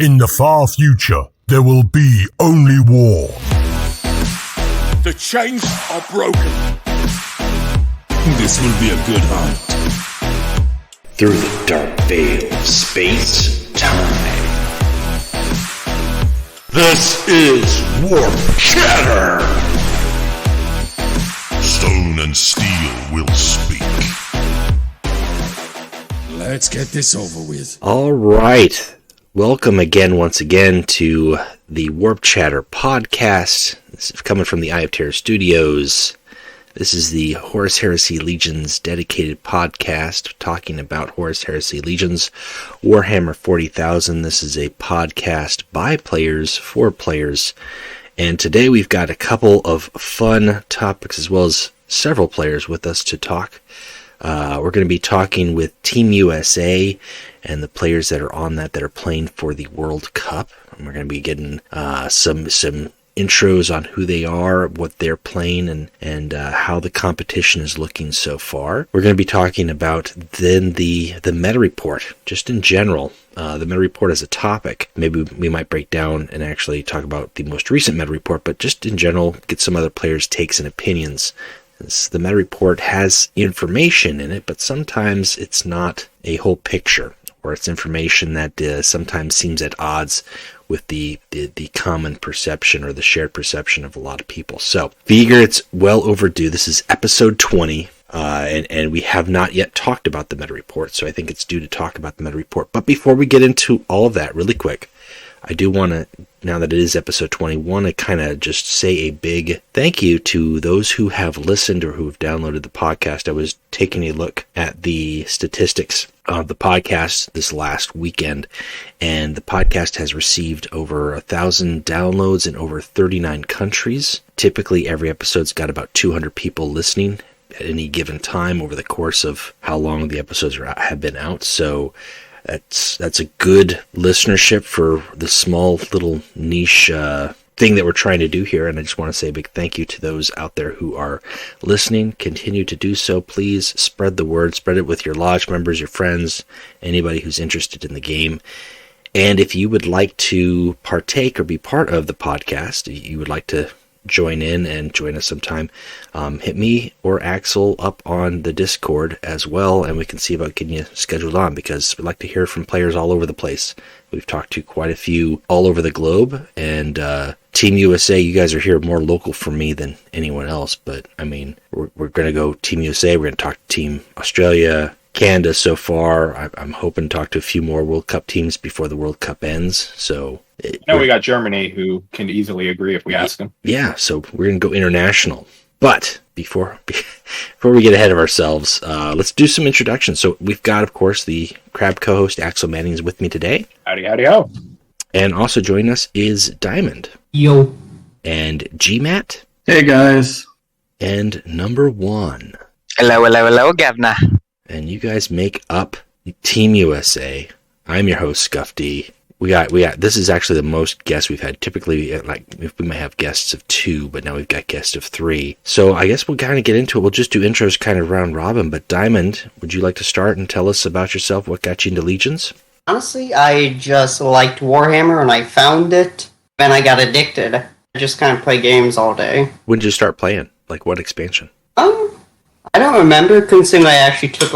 In the far future, there will be only war. The chains are broken. This will be a good hunt. Through the dark veil of space-time. This is Warp Chatter. Stone and steel will speak. Let's get this over with. All right. Welcome again, once again, to the Warp Chatter podcast. This is coming from the Eye of Terror Studios. This is the Horus Heresy Legions dedicated podcast talking about Horus Heresy Legions, Warhammer 40,000. This is a podcast by players, for players. And today we've got a couple of fun topics as well as several players with us to talk. We're going to be talking with Team USA and the players that are on that are playing for the World Cup. And we're going to be getting some intros on who they are, what they're playing, and how the competition is looking so far. We're going to be talking about then the meta report, just in general. The meta report as a topic. Maybe we might break down and actually talk about the most recent meta report, but just in general, get some other players' takes and opinions. The meta report has information in it, but sometimes it's not a whole picture, or it's information that sometimes seems at odds with the common perception or the shared perception of a lot of people. So, figure it's well overdue. This is episode 20, and we have not yet talked about the meta report, so I think it's due to talk about the meta report. But before we get into all of that really quick, I do want to, now that it is episode 20, want to kind of just say a big thank you to those who have listened or who have downloaded the podcast. I was taking a look at the statistics of the podcast this last weekend, and the podcast has received over 1,000 downloads in over 39 countries. Typically, every episode's got about 200 people listening at any given time over the course of how long the episodes have been out. So that's a good listenership for the small little niche thing that we're trying to do here, and I just want to say a big thank you to those out there who are listening. Continue to do so. Please spread the word. Spread it with your lodge members, your friends, anybody who's interested in the game. And if you would like to partake or be part of the podcast, you would like to join in and join us sometime, hit me or Axel up on the Discord as well, and we can see about getting you scheduled on, because we'd like to hear from players all over the place. We've talked to quite a few all over the globe, and Team USA, you guys are here more local for me than anyone else, but I mean, we're going to go Team USA, we're going to talk to Team Australia, Canada so far. I'm hoping to talk to a few more World Cup teams before the World Cup ends, so... we got Germany, who can easily agree if we ask them. Yeah, so we're going to go international. But before we get ahead of ourselves, let's do some introductions. So we've got, of course, the Crab co-host Axel Mannings with me today. Howdy, ho. And also joining us is Diamond. Yo. And Gmat. Hey, guys. And NumberJuan. Hello, Governor. And you guys make up Team USA. I'm your host, Scuff D. We got. This is actually the most guests we've had. Typically, we might have guests of 2, but now we've got guests of 3. So I guess we'll kind of get into it. We'll just do intros kind of round robin. But Diamond, would you like to start and tell us about yourself? What got you into Legions? Honestly, I just liked Warhammer and I found it. Then I got addicted. I just kind of play games all day. When did you start playing? Like what expansion? I don't remember, considering I actually took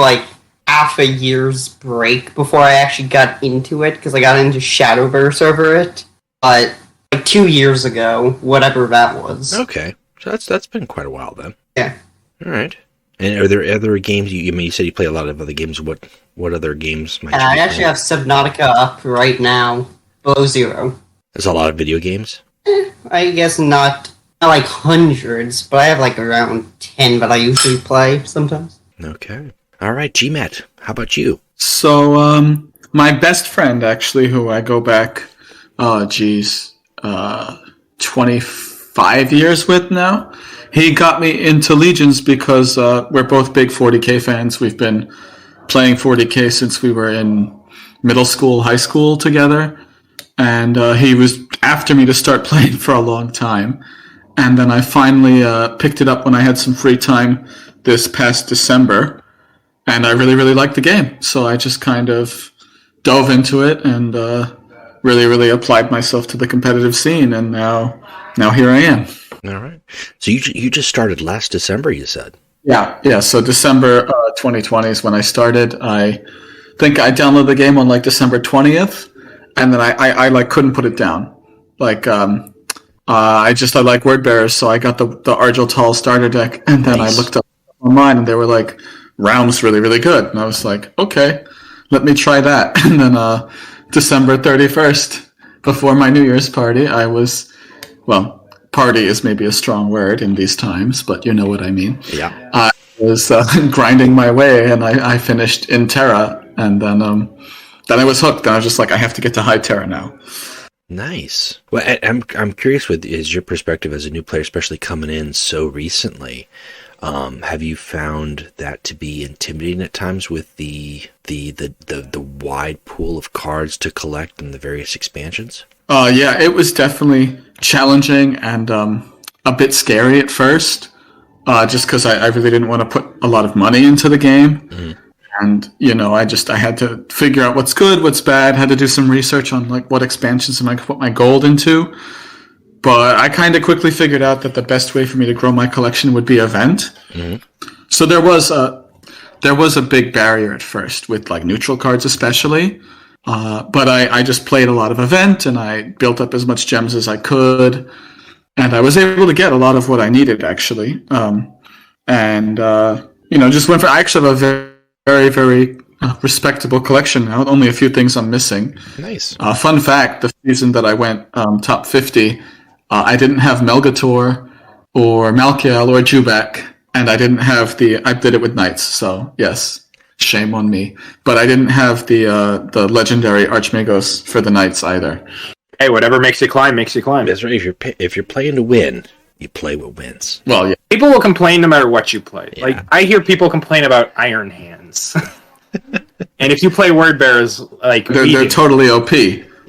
half a year's break before I actually got into it, because I got into Shadowverse over it. But 2 years ago, whatever that was. Okay, so that's been quite a while then. Yeah. All right. And are there other games? You said you play a lot of other games. What other games might you be I actually have Subnautica up right now, below 0. There's a lot of video games. I guess not hundreds, but I have around 10 that I usually play sometimes. Okay. All right, Gmat, how about you? So, my best friend, actually, who I go back, 25 years with now, he got me into Legions because we're both big 40K fans. We've been playing 40K since we were in middle school, high school together, and he was after me to start playing for a long time. And then I finally picked it up when I had some free time this past December, and I really, really liked the game. So I just kind of dove into it and really, really applied myself to the competitive scene, and now here I am. All right. So you just started last December, you said? Yeah. So December 2020 is when I started. I think I downloaded the game on like December 20th, and then I like couldn't put it down. Like I like word bearers, so I got the Argel Tall starter deck, and then I looked up online, and they were like, Realm's really, really good, and I was like, okay, let me try that. And then December 31st, before my New Year's party, I was, well, party is maybe a strong word in these times, but you know what I mean. Yeah. I was grinding my way, and I finished in Terra, and then I was hooked, and I was just like, I have to get to High Terra now. Nice. Well, I'm curious with is your perspective as a new player, especially coming in so recently. Have you found that to be intimidating at times with the wide pool of cards to collect in the various expansions? Yeah, it was definitely challenging and a bit scary at first, just because I really didn't want to put a lot of money into the game. Mm-hmm. And, I had to figure out what's good, what's bad, had to do some research on like what expansions am I going to put my gold into. But I kind of quickly figured out that the best way for me to grow my collection would be event. Mm-hmm. So there was a big barrier at first with like neutral cards especially. But I just played a lot of event, and I built up as much gems as I could. And I was able to get a lot of what I needed, actually. Just went for... I actually have a very, very respectable collection now. Only a few things I'm missing. Nice. Fun fact, the season that I went top 50, I didn't have Melgator or Malkiel or Jubak, and I didn't have I did it with Knights, so yes. Shame on me. But I didn't have the legendary Archmagos for the Knights either. Hey, whatever makes you climb, makes you climb. That's right. If you're playing to win, you play what wins. Well, yeah. People will complain no matter what you play. Yeah. Like, I hear people complain about Iron Hands. And if you play Word Bearers, like... They're totally OP.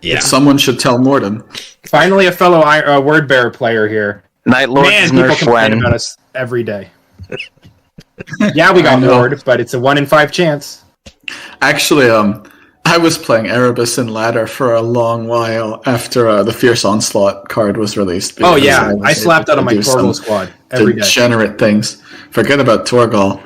Yeah. Someone should tell Morden. Finally a fellow Word Bearer player here. Night Lord Man, people Nerf complain when. about us every day. Yeah, we got Lord, but it's a 1 in 5 chance. Actually, I was playing Erebus and Ladder for a long while after the Fierce Onslaught card was released. Oh yeah, I slapped out on my Torgal squad every day. Degenerate things. Forget about Torgal.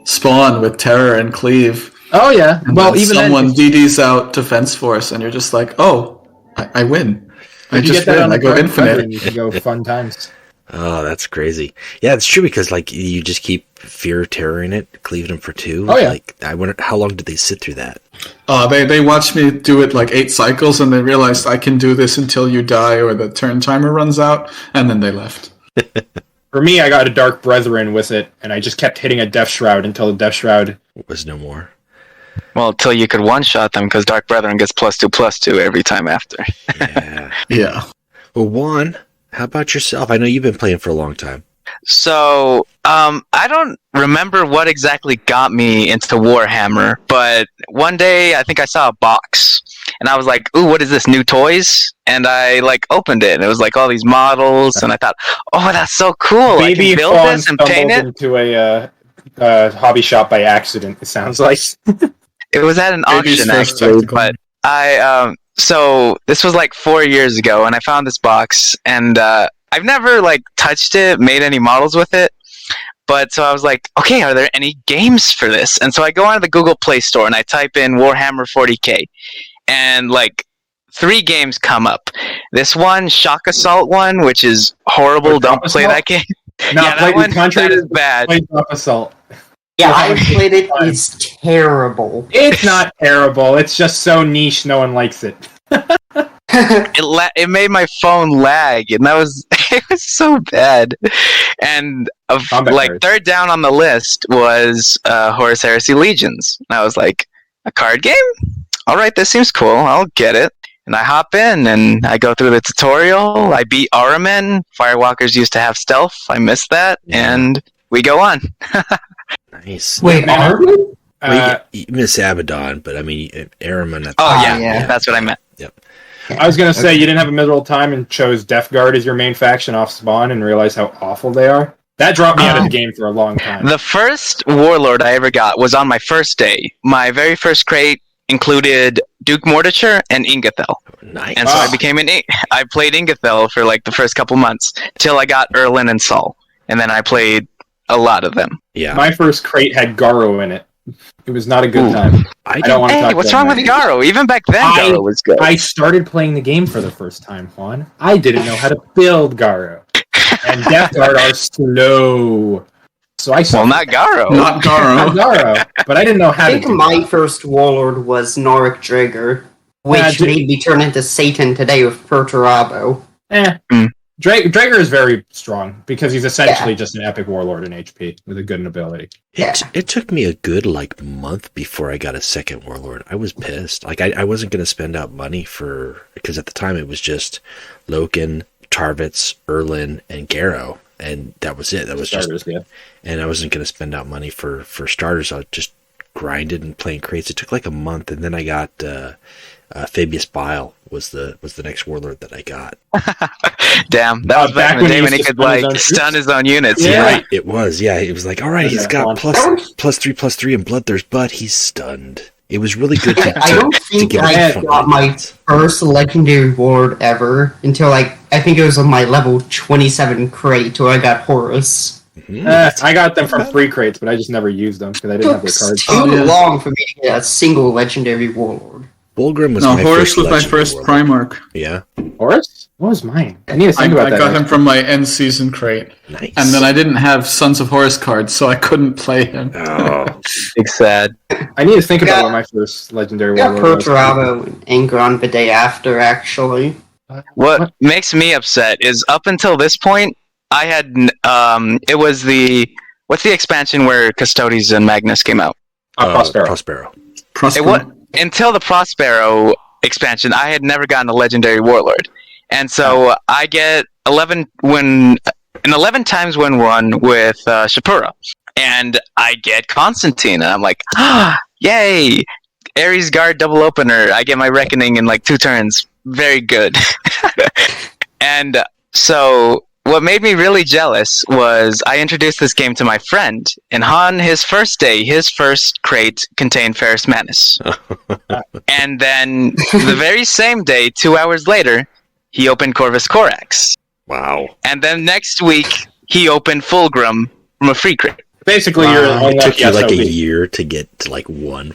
Spawn with Terror and Cleave. Oh yeah. And well, then even someone DDs out Defense Force, and you're just like, oh, I win. I just win. I go infinite. You can go fun times. Oh, that's crazy. Yeah, it's true because like you just keep Fear Terroring it, cleaving them for 2. Oh yeah. Like I wonder how long did they sit through that? They watched me do it like 8 cycles, and they realized I can do this until you die or the turn timer runs out, and then they left. For me, I got a Dark Brethren with it, and I just kept hitting a Death Shroud until the Death Shroud Was no more. Well, until you could one-shot them, because Dark Brethren gets +2/+2 every time after. Yeah. Yeah. Well, Juan, how about yourself? I know you've been playing for a long time. So, I don't remember what exactly got me into Warhammer, but one day I think I saw a box, and I was like, ooh, what is this, new toys? And I, opened it, and it was, all these models, and I thought, oh, that's so cool. I can build this and paint it. Into a hobby shop by accident, it sounds like. It was at an auction, actually, but so this was 4 years ago, and I found this box, and I've never touched it, made any models with it, but so I was like, okay, are there any games for this? And so I go onto the Google Play Store and I type in Warhammer 40K, and 3 games come up. This one, Shock Assault one, which is horrible. Don't play that game. No, yeah, that one, that is bad. Shock Assault. Yeah, I played it. It's terrible. It's not terrible. It's just so niche, no one likes it. It made my phone lag, and that was it was so bad. And third down on the list was Horus Heresy Legions. And I was like, a card game? All right, this seems cool. I'll get it. And I hop in, and I go through the tutorial. I beat Aramen. Firewalkers used to have stealth. I missed that, and we go on. Nice. Wait, Aramen? You miss Abaddon, but I mean, Aramen. Yeah, that's what I meant. Yep. I was going to say, you didn't have a miserable time and chose Death Guard as your main faction off spawn and realized how awful they are? That dropped me out of the game for a long time. The first Warlord I ever got was on my first day. My very first crate included Duke Mortimer and Ingathel. Nice. And so I played Ingathel for like the first couple months till I got Erlin and Saul, and then I played a lot of them. Yeah. My first crate had Garo in it. It was not a good time. I don't want to talk Hey, what's about wrong with Garo? Even back then, Garo was good. I started playing the game for the first time, Juan. I didn't know how to build Garo. And Death Guard are slow. So I Well, not Garo. Not Garo. Not Garo. But I didn't know how I to think do my that. first warlord was Norik Drager, which made me turn into Satan today with Perturabo. Drager is very strong because he's essentially just an epic warlord in HP with a good ability. It took me a good month before I got a second warlord. I was pissed. I wasn't going to spend out money because at the time it was just Loken, Tarvitz, Erlin, and Garo, and that was it. That was Starters, and I wasn't going to spend out money for starters. I just grinded and playing crates. It took like a month, and then I got Fabius Bile was the next warlord that I got. Damn, that was back in the day when he could stun his own units. Yeah. Right, it was. Yeah, it was like, all right, he's got +3/+3 and Bloodthirst, but he's stunned. It was really good. I don't think I got my first legendary warlord ever until I think it was on my level 27 crate where I got Horus. I got them from free crates, but I just never used them because I didn't have their cards. Too long for me to get a single legendary warlord. Bulgrim was Horus was my first Primarch. Yeah. Horus? What was mine? I need to think about that. I got him from my end season crate. Nice. And then I didn't have Sons of Horus cards, so I couldn't play him. Oh. Big sad. I need to think about what my first legendary I got warlord was. Perturabo and Angron the day after, actually. What makes me upset is up until this point, I had it was what's the expansion where Custodes and Magnus came out? Prospero. Until the Prospero expansion, I had never gotten a legendary warlord, and so I get 11 times win one with Shapura, and I get Constantine, and I'm like, yay! Ares Guard double opener. I get my Reckoning in like 2 turns. Very good. And so what made me really jealous was I introduced this game to my friend, and on his first day, his first crate contained Ferrus Manus. And then the very same day, 2 hours later, he opened Corvus Corax. Wow. And then next week, he opened Fulgrim from a free crate. Basically, it took you like a year to get to like one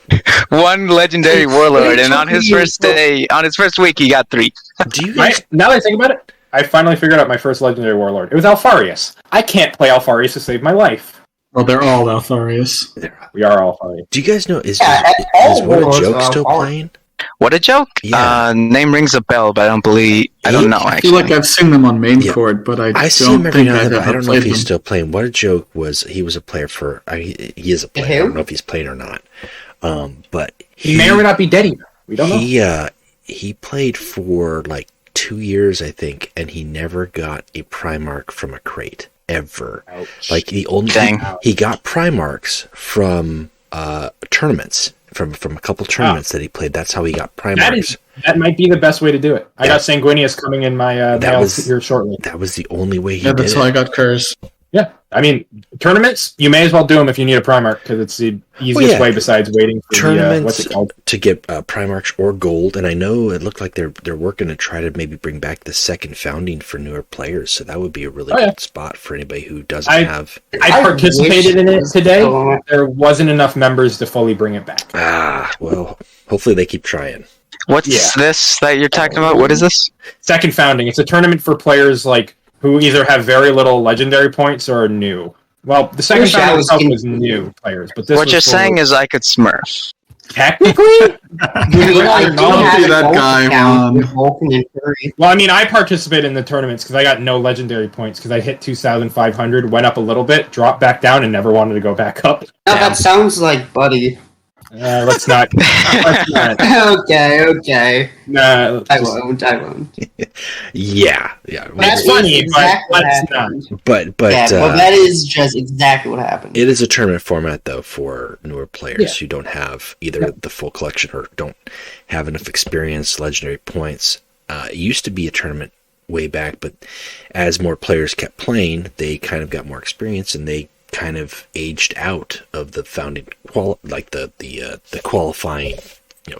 legendary warlord, and on his first week, he got 3. Do you guys... Now that I think about it, I finally figured out my first legendary warlord. It was Alfarius. I can't play Alfarius to save my life. Well, they're all Alfarius. We are Alfarius. Do you guys know, is What a Joke still playing? What a Joke? Yeah. Name rings a bell, but I don't know, I actually. feel like I've seen them on main court, but I see don't him every think now and I've then. I ever don't know if played he's them. still playing. What a Joke was, he was a player for, he is a player. I don't know if he's playing or not. But he may or may not be dead even. We don't know. He played for like 2 years, I think, and he never got a Primarch from a crate ever. Ouch. Like he got Primarchs from tournaments, from a couple tournaments that he played. That's how he got Primarchs. That might be the best way to do it. I got Sanguinius coming in my mail here shortly. That was the only way he did it. That's how I got Curse. Yeah, I mean, tournaments, you may as well do them if you need a Primarch, because it's the easiest way besides waiting for tournaments what's it called? To get Primarchs or Gold. And I know it looked like they're working to try to maybe bring back the second founding for newer players, so that would be a really good spot for anybody who doesn't have... I participated in it today. There wasn't enough members to fully bring it back. Well, hopefully they keep trying. What's this that you're talking about? What is this? Second founding. It's a tournament for players like who either have very little legendary points or are new. Well, the second founding itself was new players, but this what you're saying is I could smurf. Technically? Don't be that guy, Juan. Well, I mean, I participated in the tournaments because I got no legendary points because I hit 2,500, went up a little bit, dropped back down, and never wanted to go back up. Now that sounds like Buddy. Let's not. Okay. Nah, I won't. Yeah. That's funny, but let's not. But that is just exactly what happened. It is a tournament format, though, for newer players who don't have either the full collection or don't have enough experience, legendary points. It used to be a tournament way back, but as more players kept playing, they kind of got more experience, and they kind of aged out of the founding the qualifying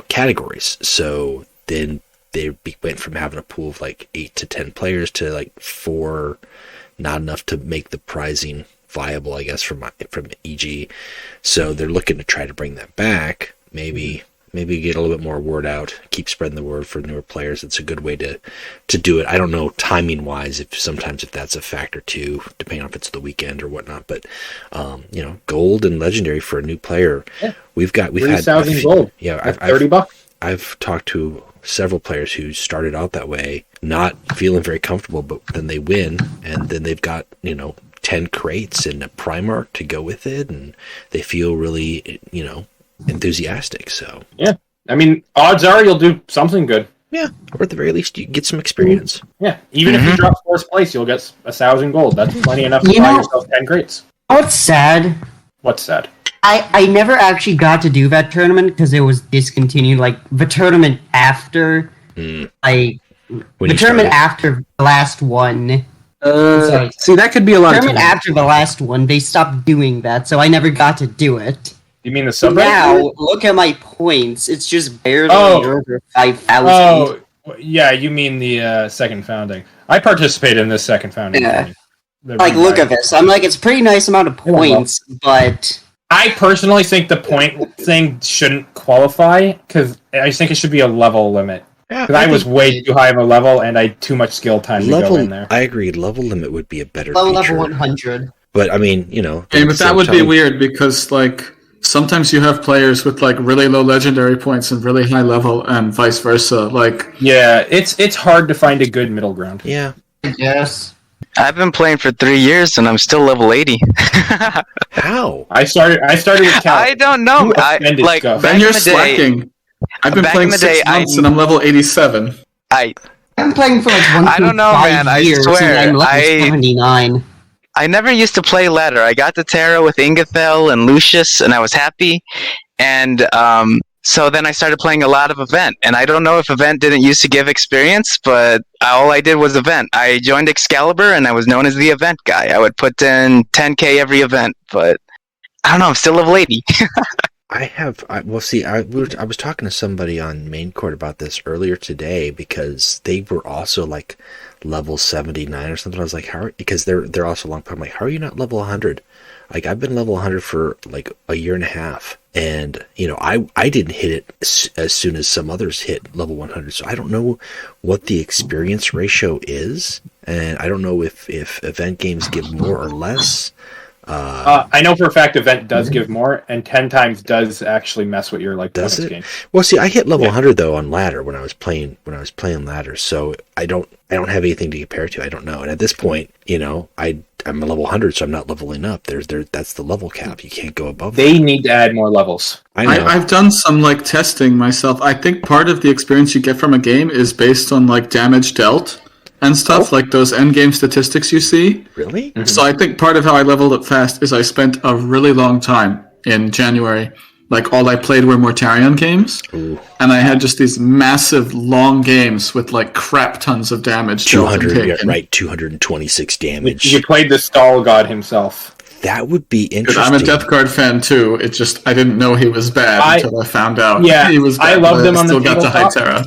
categories. So then they went from having a pool of like 8 to 10 players to like 4, not enough to make the prizing viable, I guess, from EG. So they're looking to try to bring that back. Maybe get a little bit more word out, keep spreading the word for newer players. It's a good way to do it. I don't know timing wise if that's a factor too, depending on if it's the weekend or whatnot. But gold and legendary for a new player. Yeah. We've had 3,000 gold. Yeah, I've $30. I've talked to several players who started out that way, not feeling very comfortable, but then they win, and then they've got 10 crates and a Primarch to go with it, and they feel really enthusiastic. So yeah, I mean, odds are you'll do something good. Yeah, or at the very least you get some experience. Yeah, even if you drop 4th place, you'll get 1,000 gold. That's plenty enough to buy yourself 10 crates. What's sad? What's sad? I never actually got to do that tournament because it was discontinued. Like the tournament after, the tournament after the last one. See, that could be a lot of time. After the last one, they stopped doing that, so I never got to do it. You mean the subreddit? Now, look at my points. It's just barely over 5,000. Oh, yeah, you mean the second founding. I participated in this second founding. Yeah. Look at this. I'm like, it's a pretty nice amount of points, but... I personally think the point thing shouldn't qualify, because I think it should be a level limit. Because I was way too high of a level, and I had too much skill time to go in there. I agree. Level limit would be a better level feature. Level 100. But, I mean, but that would be weird, because, sometimes you have players with, really low legendary points and really high level, and vice versa. Yeah, it's hard to find a good middle ground. Yeah. Yes. I've been playing for 3 years and I'm still level 80. How? I started with Cal. I don't know. Then you're slacking. I've been playing 6 months and I'm level 87. I'm playing for 1 I don't know, man. I swear. I'm level 79. I never used to play ladder. I got to Terra with Ingathel and Lucius, and I was happy. And so then I started playing a lot of Event. And I don't know if Event didn't used to give experience, but all I did was Event. I joined Excalibur, and I was known as the Event guy. I would put in 10k every event, but I don't know. I'm still level 80. I was talking to somebody on main court about this earlier today, because they were also level 79 or something. I was like, because they're also long. I'm like, how are you not level 100? I've been level 100 for a year and a half, and I didn't hit it as soon as some others hit level 100. So I don't know what the experience ratio is, and I don't know if event games give more or less. I know for a fact Event does give more, and 10 times does actually mess with your does it? Game. Well, see, I hit level 100 though on ladder when I was playing ladder, so I don't have anything to compare to. I don't know, and at this point, I'm a level 100, so I'm not leveling up. That's the level cap. You can't go above. They need to add more levels. I know. I've done some testing myself. I think part of the experience you get from a game is based on damage dealt and stuff, those end game statistics you see. Really? Mm-hmm. So I think part of how I leveled up fast is I spent a really long time in January. All I played were Mortarion games. Ooh. And I had just these massive long games with crap tons of damage. 226 damage. You played the Stall God himself. That would be interesting. I'm a Death Guard fan too. It just I didn't know he was bad until I found out. Yeah, he was bad. I love them on the tabletop. Got to High Terra.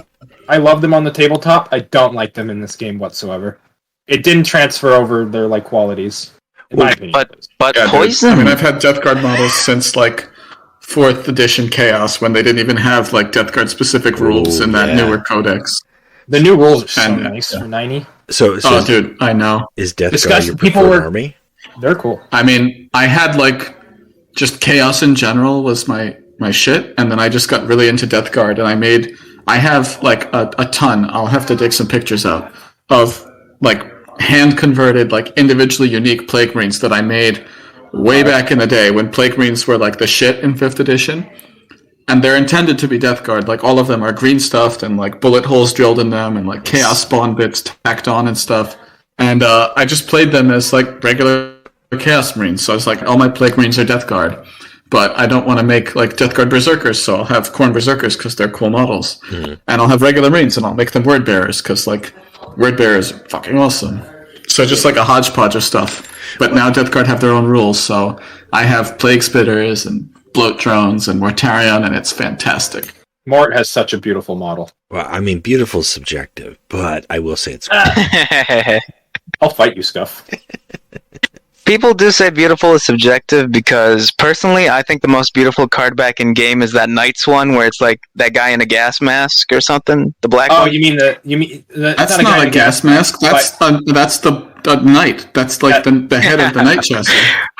I love them on the tabletop. I don't like them in this game whatsoever. It didn't transfer over their qualities. In my opinion. But yeah, poison. I mean, I've had Death Guard models since 4th edition Chaos, when they didn't even have Death Guard specific rules in that newer codex. The new rules are so nice for 90. So dude, I know. Is Death Guard your preferred army? They're cool. I mean, I had just Chaos in general was my shit, and then I just got really into Death Guard, and I have a ton. I'll have to dig some pictures out of hand converted individually unique Plague Marines that I made way back in the day when Plague Marines were the shit in 5th edition. And they're intended to be Death Guard. All of them are green stuffed and bullet holes drilled in them and chaos spawn bits tacked on and stuff. And I just played them as regular Chaos Marines. So I was all my Plague Marines are Death Guard. But I don't want to make Death Guard Berserkers, so I'll have Khorne Berserkers because they're cool models. Mm-hmm. And I'll have regular Marines and I'll make them Word Bearers because Word Bearers are fucking awesome. So just a hodgepodge of stuff. But now Death Guard have their own rules, so I have Plague Spitters and Bloat Drones and Mortarion, and it's fantastic. Mort has such a beautiful model. Well, I mean, beautiful is subjective, but I will say it's I'll fight you, Scuff. People do say beautiful is subjective because personally, I think the most beautiful card back in game is that Knights one where it's like that guy in a gas mask or something. The black one. You mean That's not a gas mask. That's the knight. That's like the head of the knight chassis.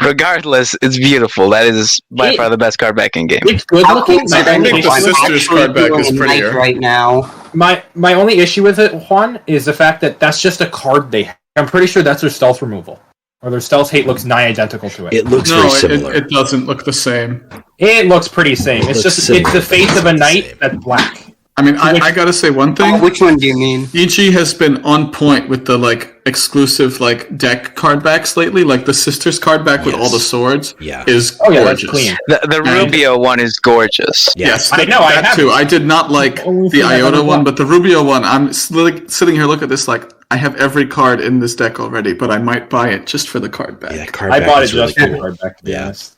Regardless, it's beautiful. That is by far the best card back in game. It's good looking. I think the Sisters card back is prettier. Right now. My only issue with it, Juan, is the fact that that's just a card they have. I'm pretty sure that's their stealth removal. Or their stealth hate looks nigh identical to it. It looks very similar. It doesn't look the same. It looks pretty same. It's the face of a knight that's black. I mean, I gotta say one thing. Which one do you mean? EG has been on point with the exclusive deck card backs lately. Like the Sisters card back with all the swords is gorgeous. That's clean. The Rubio one is gorgeous. Yes, I know. I have too. I did not like the Iota one, but the Rubio one. I'm sitting here, look at this. I have every card in this deck already, but I might buy it just for the card back. Yeah, card I back bought it is really just for cool. the card back. To be honest.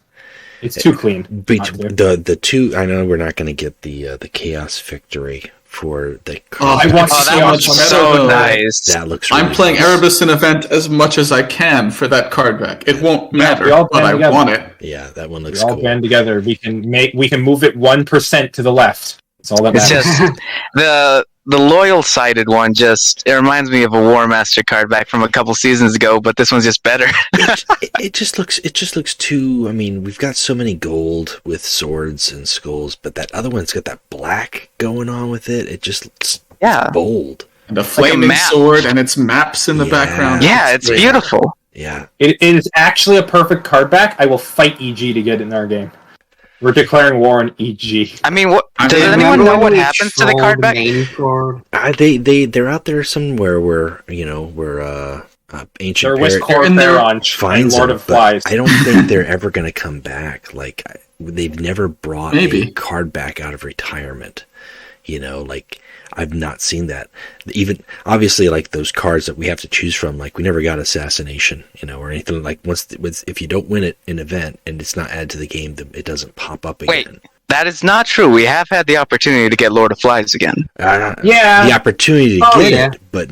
It's too clean. The two, I know we're not going to get the Chaos Victory for the card. I want that was so nice. That looks really I'm playing nice. Erebus in event as much as I can for that card back. It won't matter, we all but band I together. want it. Yeah, that one We looks all cool. band together. We can move it 1% to the left. That's all that It's matters. just the loyal sided one. It reminds me of a War Master card back from a couple seasons ago, but this one's just better. It just looks too. I mean, we've got so many gold with swords and skulls, but that other one's got that black going on with it. It just looks bold. And a flaming map. sword, and its maps in the background. Yeah, it's beautiful. Yeah, It is actually a perfect card back. I will fight EG to get it in our game. We're declaring war on EG. I mean, does anyone know what happens to the card back? they're out there somewhere where ancient They're Wiscor in there Theron, finds Lord them, of Flies. but I don't think they're ever going to come back. They've never brought a card back out of retirement. I've not seen that. Even obviously, those cards that we have to choose from, we never got assassination, or anything. If you don't win it in an event and it's not added to the game, it doesn't pop up again. Wait, that is not true. We have had the opportunity to get Lord of Flies again. The opportunity to get it, but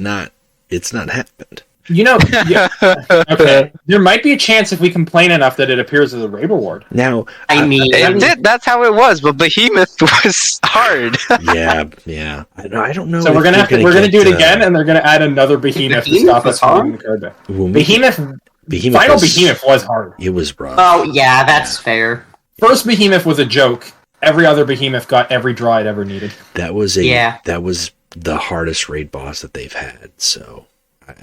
it's not happened. Okay. There might be a chance if we complain enough that it appears as a raid reward. Now, it did. That's how it was. But Behemoth was hard. yeah. I don't know. So we're gonna do it again, and they're gonna add another Behemoth to stop us from getting the card back. Behemoth was hard. It was rough. Oh yeah, that's fair. First Behemoth was a joke. Every other Behemoth got every draw it ever needed. That was the hardest raid boss that they've had. So,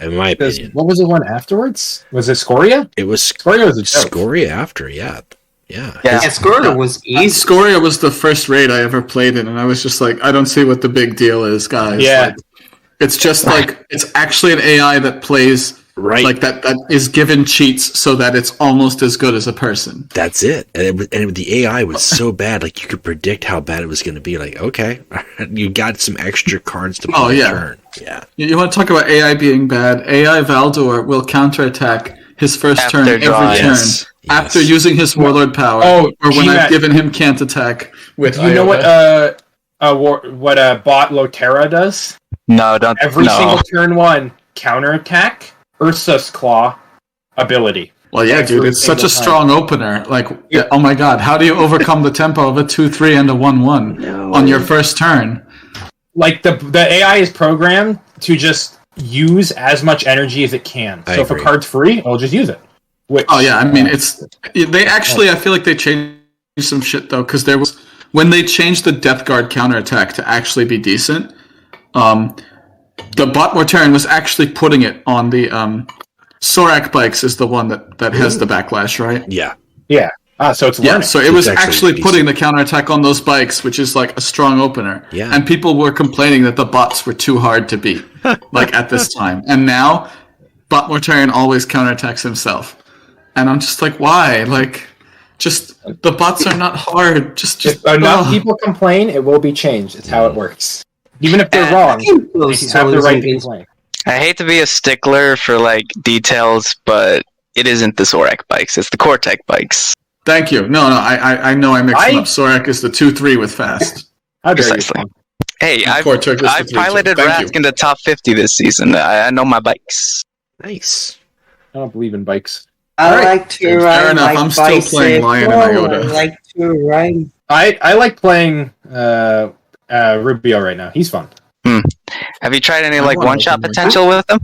in my opinion, what was the one afterwards? Was it Scoria? It was Scoria. Was a joke. Scoria after, yeah. Scoria was easy. Scoria was the first raid I ever played in, and I was just I don't see what the big deal is, guys. Yeah. It's just it's actually an AI that plays right. That is given cheats so that it's almost as good as a person. That's it. And the AI was so bad, you could predict how bad it was going to be. Okay, you got some extra cards to play turn. Yeah. You want to talk about AI being bad? AI Valdor will counterattack his first turn every turn after using his Warlord power, or when I've given him can't attack with. You know what bot Lotera does? No, don't. Every single turn one counterattack Ursa's Claw ability. Well, yeah, dude, it's such a strong opener. Oh my god, how do you overcome the tempo of a 2/3 and a 1/1 on your first turn? The AI is programmed to just use as much energy as it can. So if a card's free, it'll just use it. I mean, I feel like they changed some shit though, because there was when they changed the Death Guard counterattack to actually be decent. The bot Mortarian was actually putting it on the Sorak bikes is the one that has the backlash, right? Yeah. Yeah. So it's learning. So it was actually putting the counterattack on those bikes, which is a strong opener. Yeah. And people were complaining that the bots were too hard to beat, at this time. And now, bot Mortarian always counterattacks himself. And I'm just why? The bots are not hard. Just if enough people complain, it will be changed. It's how it works. Even if they're wrong, they have the right to complain. I hate to be a stickler for details, but it isn't the Sorak bikes; it's the Cortec bikes. Thank you. No, I know I mixed them up. Sorak is the 2/3 with fast. How dare Precisely. you? Hey, I've Turkish with piloted Thank you. Rask into top 50 this season. I know my bikes. Nice. I don't believe in bikes. I like to Fair ride enough, my I'm still playing Lion and bicycle. Iota. I like to ride. I like playing Rubio right now. He's fun. Have you tried any I like wanna one-shot open my- potential with them?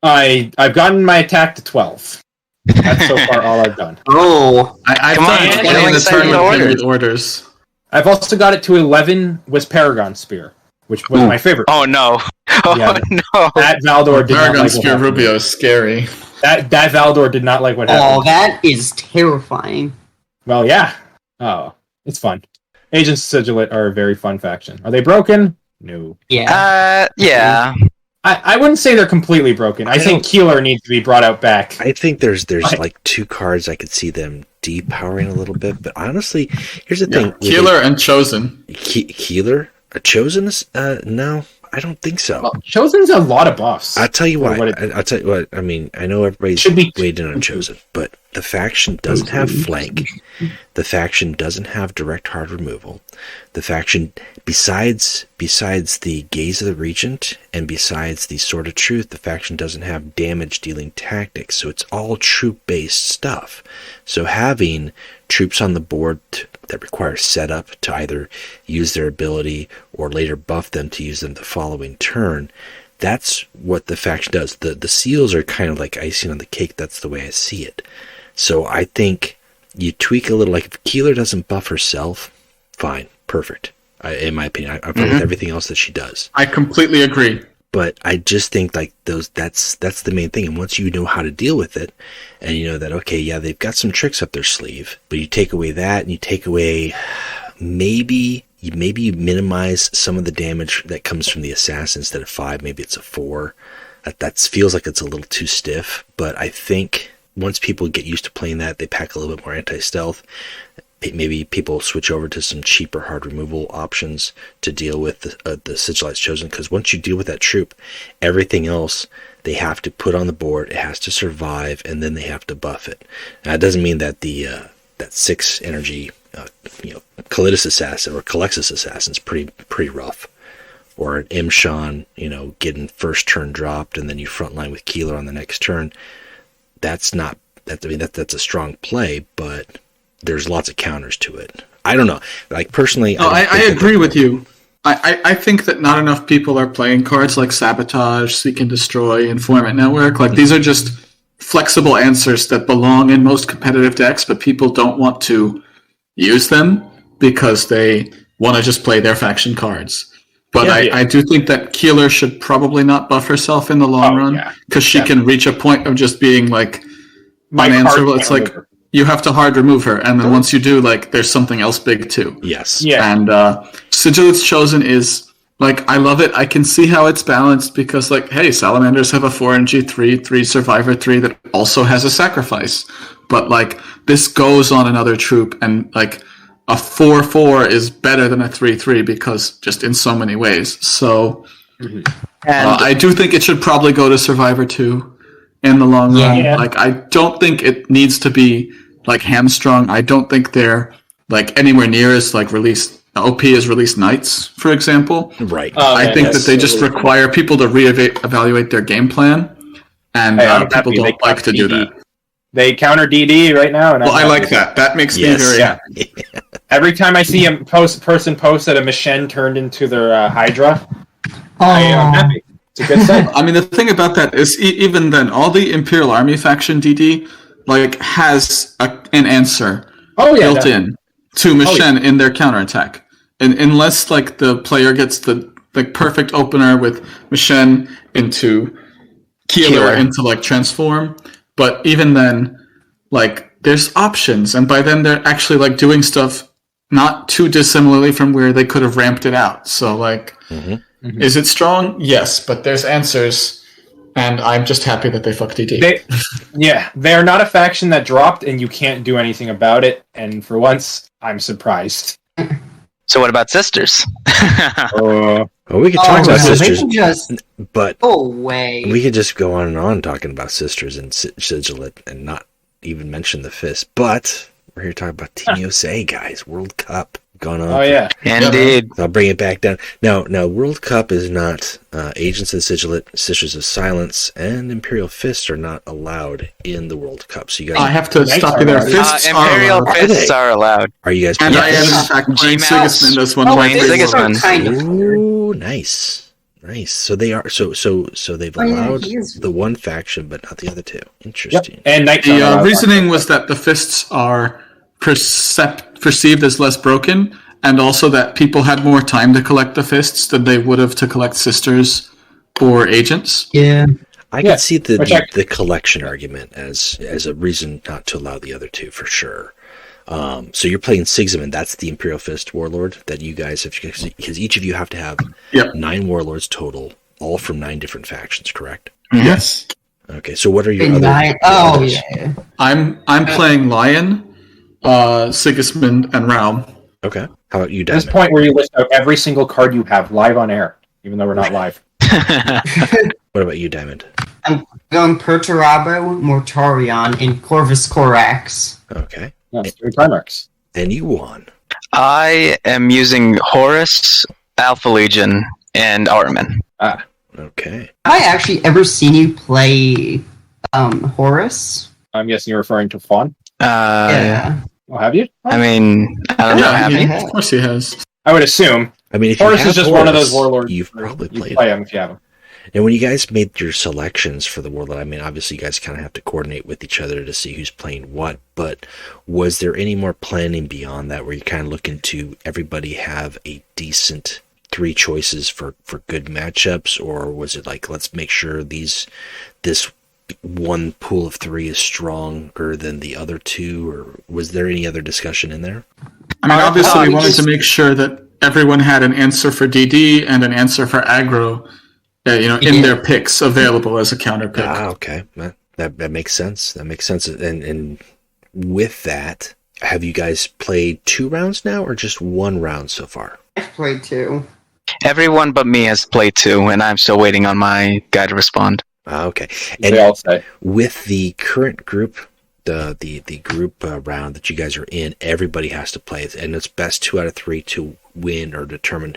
I've gotten my attack to 12. That's so far all I've done. Oh, I've Come done on, 20 in Killing the Satan tournament orders. with orders. I've also got it to 11 with Paragon Spear, which was my favorite. Oh no! Oh Yeah. no! That Valdor did not Paragon like what Spear happened. Rubio is scary. That Valdor did not like what oh, happened. that is terrifying. Well, yeah. Oh, it's fun. Agents of Sigilate are a very fun faction. Are they broken? No. Yeah. Yeah. I wouldn't say they're completely broken. I think Keeler needs to be brought out back. I think there's like two cards I could see them depowering a little bit, but honestly, here's the thing: Keeler and Chosen. Keeler, a Chosen is no, I don't think so. Well, Chosen's a lot of buffs. I'll tell you Or why. what it- I'll tell you what. I mean, I know everybody's Should be- weighed in on Chosen, but the faction doesn't have flank. The faction doesn't have direct hard removal. The faction, besides the Gaze of the Regent and besides the Sword of Truth, the faction doesn't have damage dealing tactics. So it's all troop based stuff. So having troops on the board that require setup to either use their ability or later buff them to use them the following turn, that's what the faction does. The seals are kind of like icing on the cake. That's the way I see it. So I think you tweak a little, like if Keeler doesn't buff herself, fine, perfect. In my opinion, I'm fine with everything else that she does. I completely agree. But I just think like that's the main thing. And once you know how to deal with it, and you know that, okay, yeah, they've got some tricks up their sleeve, but you take away that and you take away maybe you minimize some of the damage that comes from the assassin. Instead of 5, maybe it's a 4. That feels like it's a little too stiff, but I think once people get used to playing that, they pack a little bit more anti-stealth. Maybe people switch over to some cheaper hard removal options to deal with the Sigilites Chosen, because once you deal with that troop, everything else they have to put on the board, it has to survive, and then they have to buff it. Now, it doesn't mean that that 6 energy Calidus Assassin or Calexis Assassin is pretty rough, or an Imshan, getting first turn dropped and then you frontline with Keeler on the next turn. That's not that. I mean, that's a strong play, but there's lots of counters to it. I don't know. Like personally, I agree with you. I think that not enough people are playing cards like Sabotage, Seek and Destroy, Informant Network. Like these are just flexible answers that belong in most competitive decks, but people don't want to use them because they want to just play their faction cards. But I do think that Keeler should probably not buff herself in the long run, because she can reach a point of just being like unanswerable. It's like you have to hard remove her, and then once you do, like there's something else big too. Yes. Yeah. And Sigil's Chosen is like, I love it. I can see how it's balanced because, like, hey, Salamanders have a 4 3 Survivor 3 that also has a sacrifice, but like this goes on another troop, and like a 4/4 is better than a 3/3 because just in so many ways. So I do think it should probably go to Survivor 2 in the long run. Like, I don't think it needs to be like hamstrung. I don't think they're like anywhere near as like released. OP is released Knights, for example. Right. I think that they just require people to evaluate their game plan, and people don't like to do that. They counter DD right now, and well, I like that. That makes me very happy. Every time I see a person post that a Michelle turned into their Hydra, I'm happy. It's a good sign. I mean, the thing about that is, even then, all the Imperial Army faction DD like has an answer built in to Michelle in their counterattack, and unless like the player gets the perfect opener with Michelle into Keeler into like transform. But even then, like, there's options, and by then they're actually like doing stuff not too dissimilarly from where they could have ramped it out. So, like, is it strong? Yes, but there's answers, and I'm just happy that they fucked DD. They're not a faction that dropped, and you can't do anything about it. And for once, I'm surprised. So what about Sisters? Well, we could talk about Sisters, but go away. We could just go on and on talking about Sisters and Sigilate and not even mention the Fist. But we're here talking about Team USA, guys. World Cup. gone on. Oh yeah, Indeed. I'll bring it back down. No, World Cup is not. Agents of the Sigilate, Sisters of Silence, and Imperial Fists are not allowed in the World Cup. So you guys, I have to stop you there. Fists are Imperial allowed. Fists are allowed. Are you guys? And I am, Yes. in fact, playing Gmat. Sigismund as one of Oh, my Playing this favorite. is Sigismund. kind of cool. Ooh, nice. So they are. So they've Oh, yeah, allowed he is. the one faction, but not the other two. yep. Interesting. And Knights The are allowed. reasoning was that the fists are perceived as less broken, and also that people had more time to collect the fists than they would have to collect sisters or agents. Yeah. I Yeah, can see which the collection argument as a reason not to allow the other two for sure. So you're playing Sigismund. That's the Imperial Fist Warlord that you guys have, because each of you have to have Yep. 9 warlords total, all from 9 different factions, correct? Yes. Okay, so what are your And other? oh others? yeah. I'm playing Lion, Sigismund, and Raum. Okay. How about you, At this Diamond? point where you list out every single card you have live on air, even though we're not live. What about you, Diamond? I'm going Perturabo, Mortarion, and Corvus Corax. Okay. No, 3 Primarchs. And you won. I am using Horus, Alpha Legion, and Artman. Okay. Have I actually ever seen you play Horus? I'm guessing you're referring to Fawn. Yeah. Oh, have you? I mean, I don't know. Yeah, Have you? of course he has. I would assume. I mean, if Horus you have is just one of those Horus, warlords. you've probably You played play it. them if you have them. And when you guys made your selections for the warlord, I mean, obviously you guys kind of have to coordinate with each other to see who's playing what, but was there any more planning beyond that where you kind of looking to everybody have a decent 3 choices for good matchups, or was it like, let's make sure this one pool of 3 is stronger than the other 2, or was there any other discussion in there? I mean, obviously we wanted to make sure that everyone had an answer for DD and an answer for aggro, in their picks available as a counter pick. Okay. That makes sense. That makes sense. And with that, have you guys played 2 rounds now, or just 1 round so far? I've played 2. Everyone but me has played 2, and I'm still waiting on my guy to respond. Okay. They And all say. with the current group, the group round that you guys are in, everybody has to play it, and it's best 2 out of 3 to win or determine,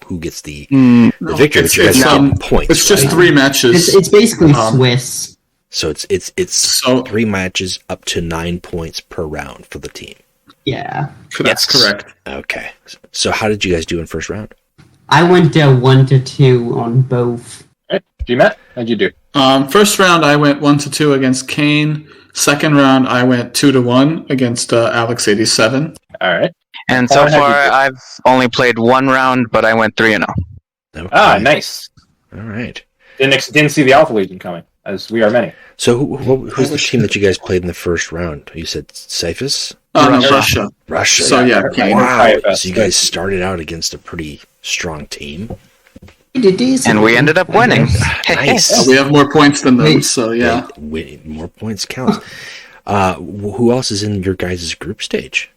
who gets the victory. But you guys get points. It's just right? 3 matches. It's basically Swiss. So it's 3 matches up to 9 points per round for the team. Yeah. That's correct. Okay. So how did you guys do in first round? I went 1-2 on both. Okay. Gmat, how'd you do? First round I went 1-2 against Kane. Second round I went 2-1 against Alex 87. All right. And so far, I've only played 1 round, but I went 3-0. Okay. Ah, nice. All right. Didn't see the Alpha Legion coming, as we are many. So who's the team that you guys played in the first round? You said Cyphus? Russia. Russia. So yeah, Kane. Wow. So you guys started out against a pretty strong team. And we ended up winning. Nice. We have more points than them, so yeah. More points counts. Who else is in your guys' group stage?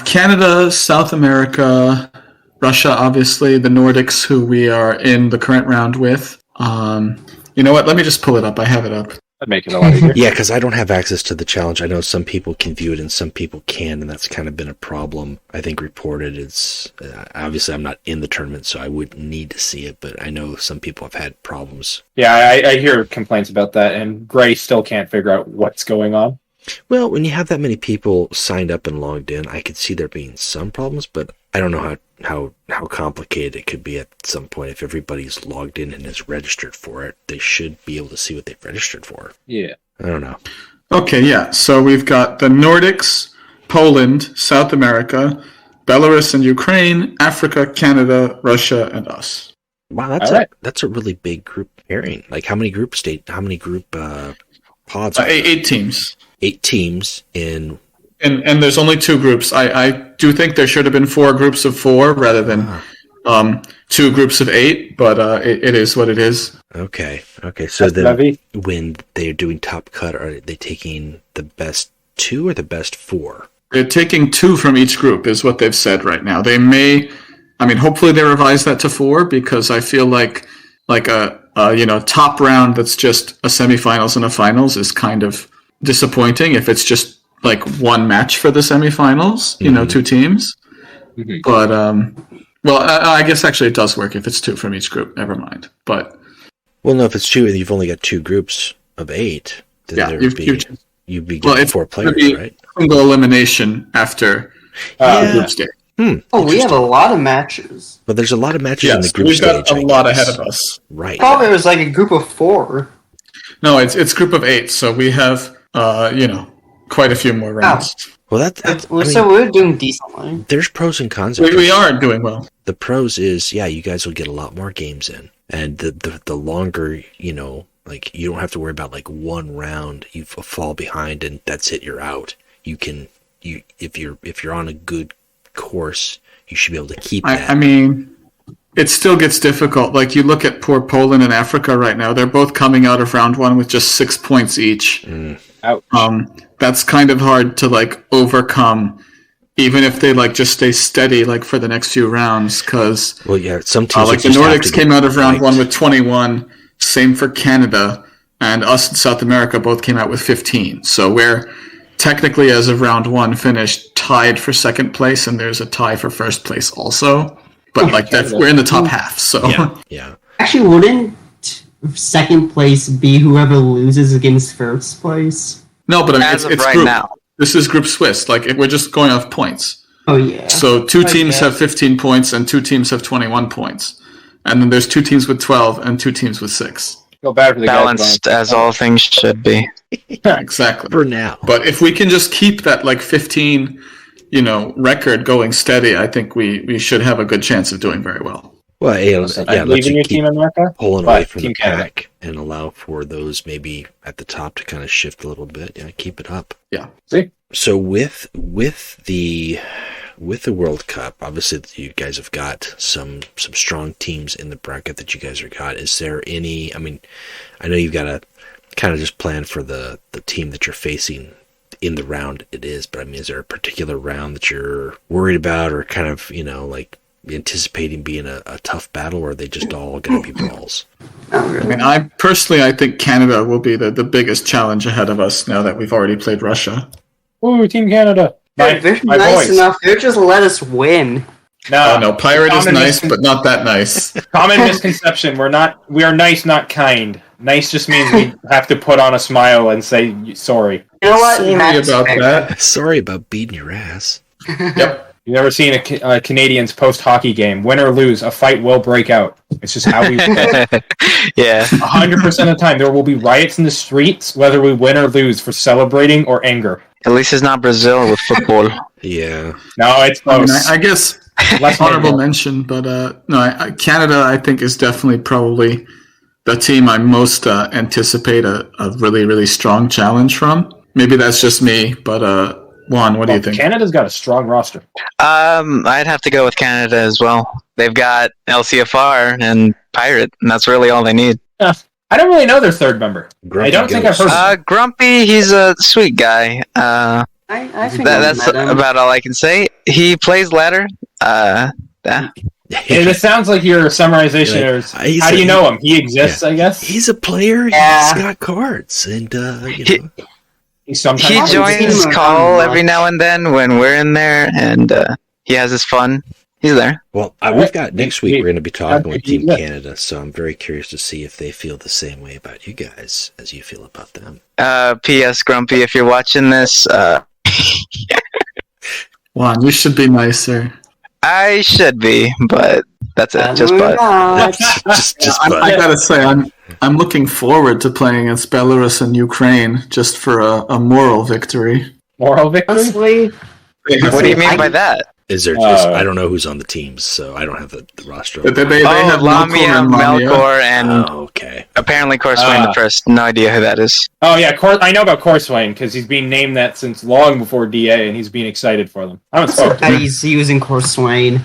Canada, South America, Russia, obviously, the Nordics, who we are in the current round with. You know what? Let me just pull it up. I have it up. That'd make it a lot easier. Yeah, because I don't have access to the challenge. I know some people can view it and some people can, and that's kind of been a problem. I think reported. It's obviously I'm not in the tournament, so I wouldn't need to see it, but I know some people have had problems. Yeah, I hear complaints about that, and Gray still can't figure out what's going on. Well, when you have that many people signed up and logged in, I could see there being some problems, but I don't know how complicated it could be at some point. If everybody's logged in and is registered for it, they should be able to see what they've registered for. Yeah. I don't know. Okay, yeah. So we've got the Nordics, Poland, South America, Belarus and Ukraine, Africa, Canada, Russia, and us. Wow, that's a really big group pairing. Like how many group pods? 8 teams. 8 teams in. And there's only 2 groups. I do think there should have been 4 groups of 4 rather than 2 groups of 8, but it is what it is. Okay. So then when they're doing top cut, are they taking the best 2 or the best 4? They're taking 2 from each group is what they've said right now. They may, hopefully they revise that to 4 because I feel like a top round that's just a semifinals and a finals is kind of disappointing if it's just like one match for the semifinals, 2 teams. But well, I guess actually it does work if it's 2 from each group. Never mind. But well, no, if it's 2 and you've only got 2 groups of 8, then you'd be getting 4 players, right? Single elimination after group stage. We have a lot of matches. But there's a lot of matches in the group stage. We've got a lot ahead of us. Right. I thought it was like a group of 4. No, it's group of 8, so we have quite a few more rounds. Well, so we're doing decently. There's pros and cons. We are doing well. The pros is, you guys will get a lot more games in, and the longer, like you don't have to worry about like one round you fall behind and that's it, you're out. If you're on a good course, you should be able to keep that. I mean, it still gets difficult. Like you look at poor Poland and Africa right now; they're both coming out of round 1 with just 6 points each. Ouch. That's kind of hard to like overcome, even if they like just stay steady like for the next few rounds. Because some teams like the Nordics came out of round 1 with 21. Same for Canada, and us in South America both came out with 15. So we're technically, as of round 1 finished, tied for second place, and there's a tie for first place also. But like we're in the top half. So yeah. Actually, wouldn't second place be whoever loses against first place? No, but I mean, it's right group. now. This is Group Swiss. Like we're just going off points. Oh yeah. So 2 teams have 15 points, and 2 teams have 21 points, and then there's 2 teams with 12 and 2 teams with 6. Feel bad for the Balanced as all things should be. Exactly. For now. But if we can just keep that like 15, record going steady, I think we should have a good chance of doing very well. Well, let's your team America, pulling away from the pack and allow for those maybe at the top to kind of shift a little bit. Yeah, keep it up. Yeah. See. So with the World Cup, obviously you guys have got some strong teams in the bracket that you guys have got. Is there any? I mean, I know you've got to kind of just plan for the team that you're facing in the round it is, but I mean, is there a particular round that you're worried about or kind of like anticipating being a tough battle, or are they just all going to be brawls? I mean, I think Canada will be the biggest challenge ahead of us now that we've already played Russia. Ooh, Team Canada. They're nice enough. They're just let us win. No, pirate is nice, but not that nice. Common misconception: we are nice, not kind. Nice just means we have to put on a smile and say sorry. You know what? Sorry about that. Sorry about beating your ass. Yep. You've never seen a Canadians post-hockey game. Win or lose, a fight will break out. It's just how we play. Yeah. 100% of the time, there will be riots in the streets, whether we win or lose, for celebrating or anger. At least it's not Brazil with football. Yeah. No, it's close. I guess honorable mention, but Canada, I think, is definitely probably the team I most anticipate a really, really strong challenge from. Maybe that's just me, but Juan, what do you think? Canada's got a strong roster. I'd have to go with Canada as well. They've got LCFR and Pirate, and that's really all they need. I don't really know their third member. Grumpy I don't think I've heard. Grumpy, he's a sweet guy. I think that's about all I can say. He plays ladder. It sounds like your summarization. How do you know him? He exists, I guess. He's a player. Yeah. He's got cards, and he joins call every now and then when we're in there, and he has his fun. He's there. Well, we've got next week. We're going to be talking with Team Canada, so I'm very curious to see if they feel the same way about you guys as you feel about them. P.S. Grumpy, if you're watching this, Juan, you should be nicer. I should be, but that's it. Just but. I gotta say, I'm looking forward to playing against Belarus and Ukraine just for a moral victory. Moral victory? Honestly, What do you mean by that? Is there just? I don't know who's on the teams, so I don't have the roster. They have Lamia, Melkor, and okay. Apparently Corswain the First. No idea who that is. Oh yeah, I know about Corswain because he's been named that since long before DA, and he's been excited for them. I haven't spoken to him. he's using Corswain.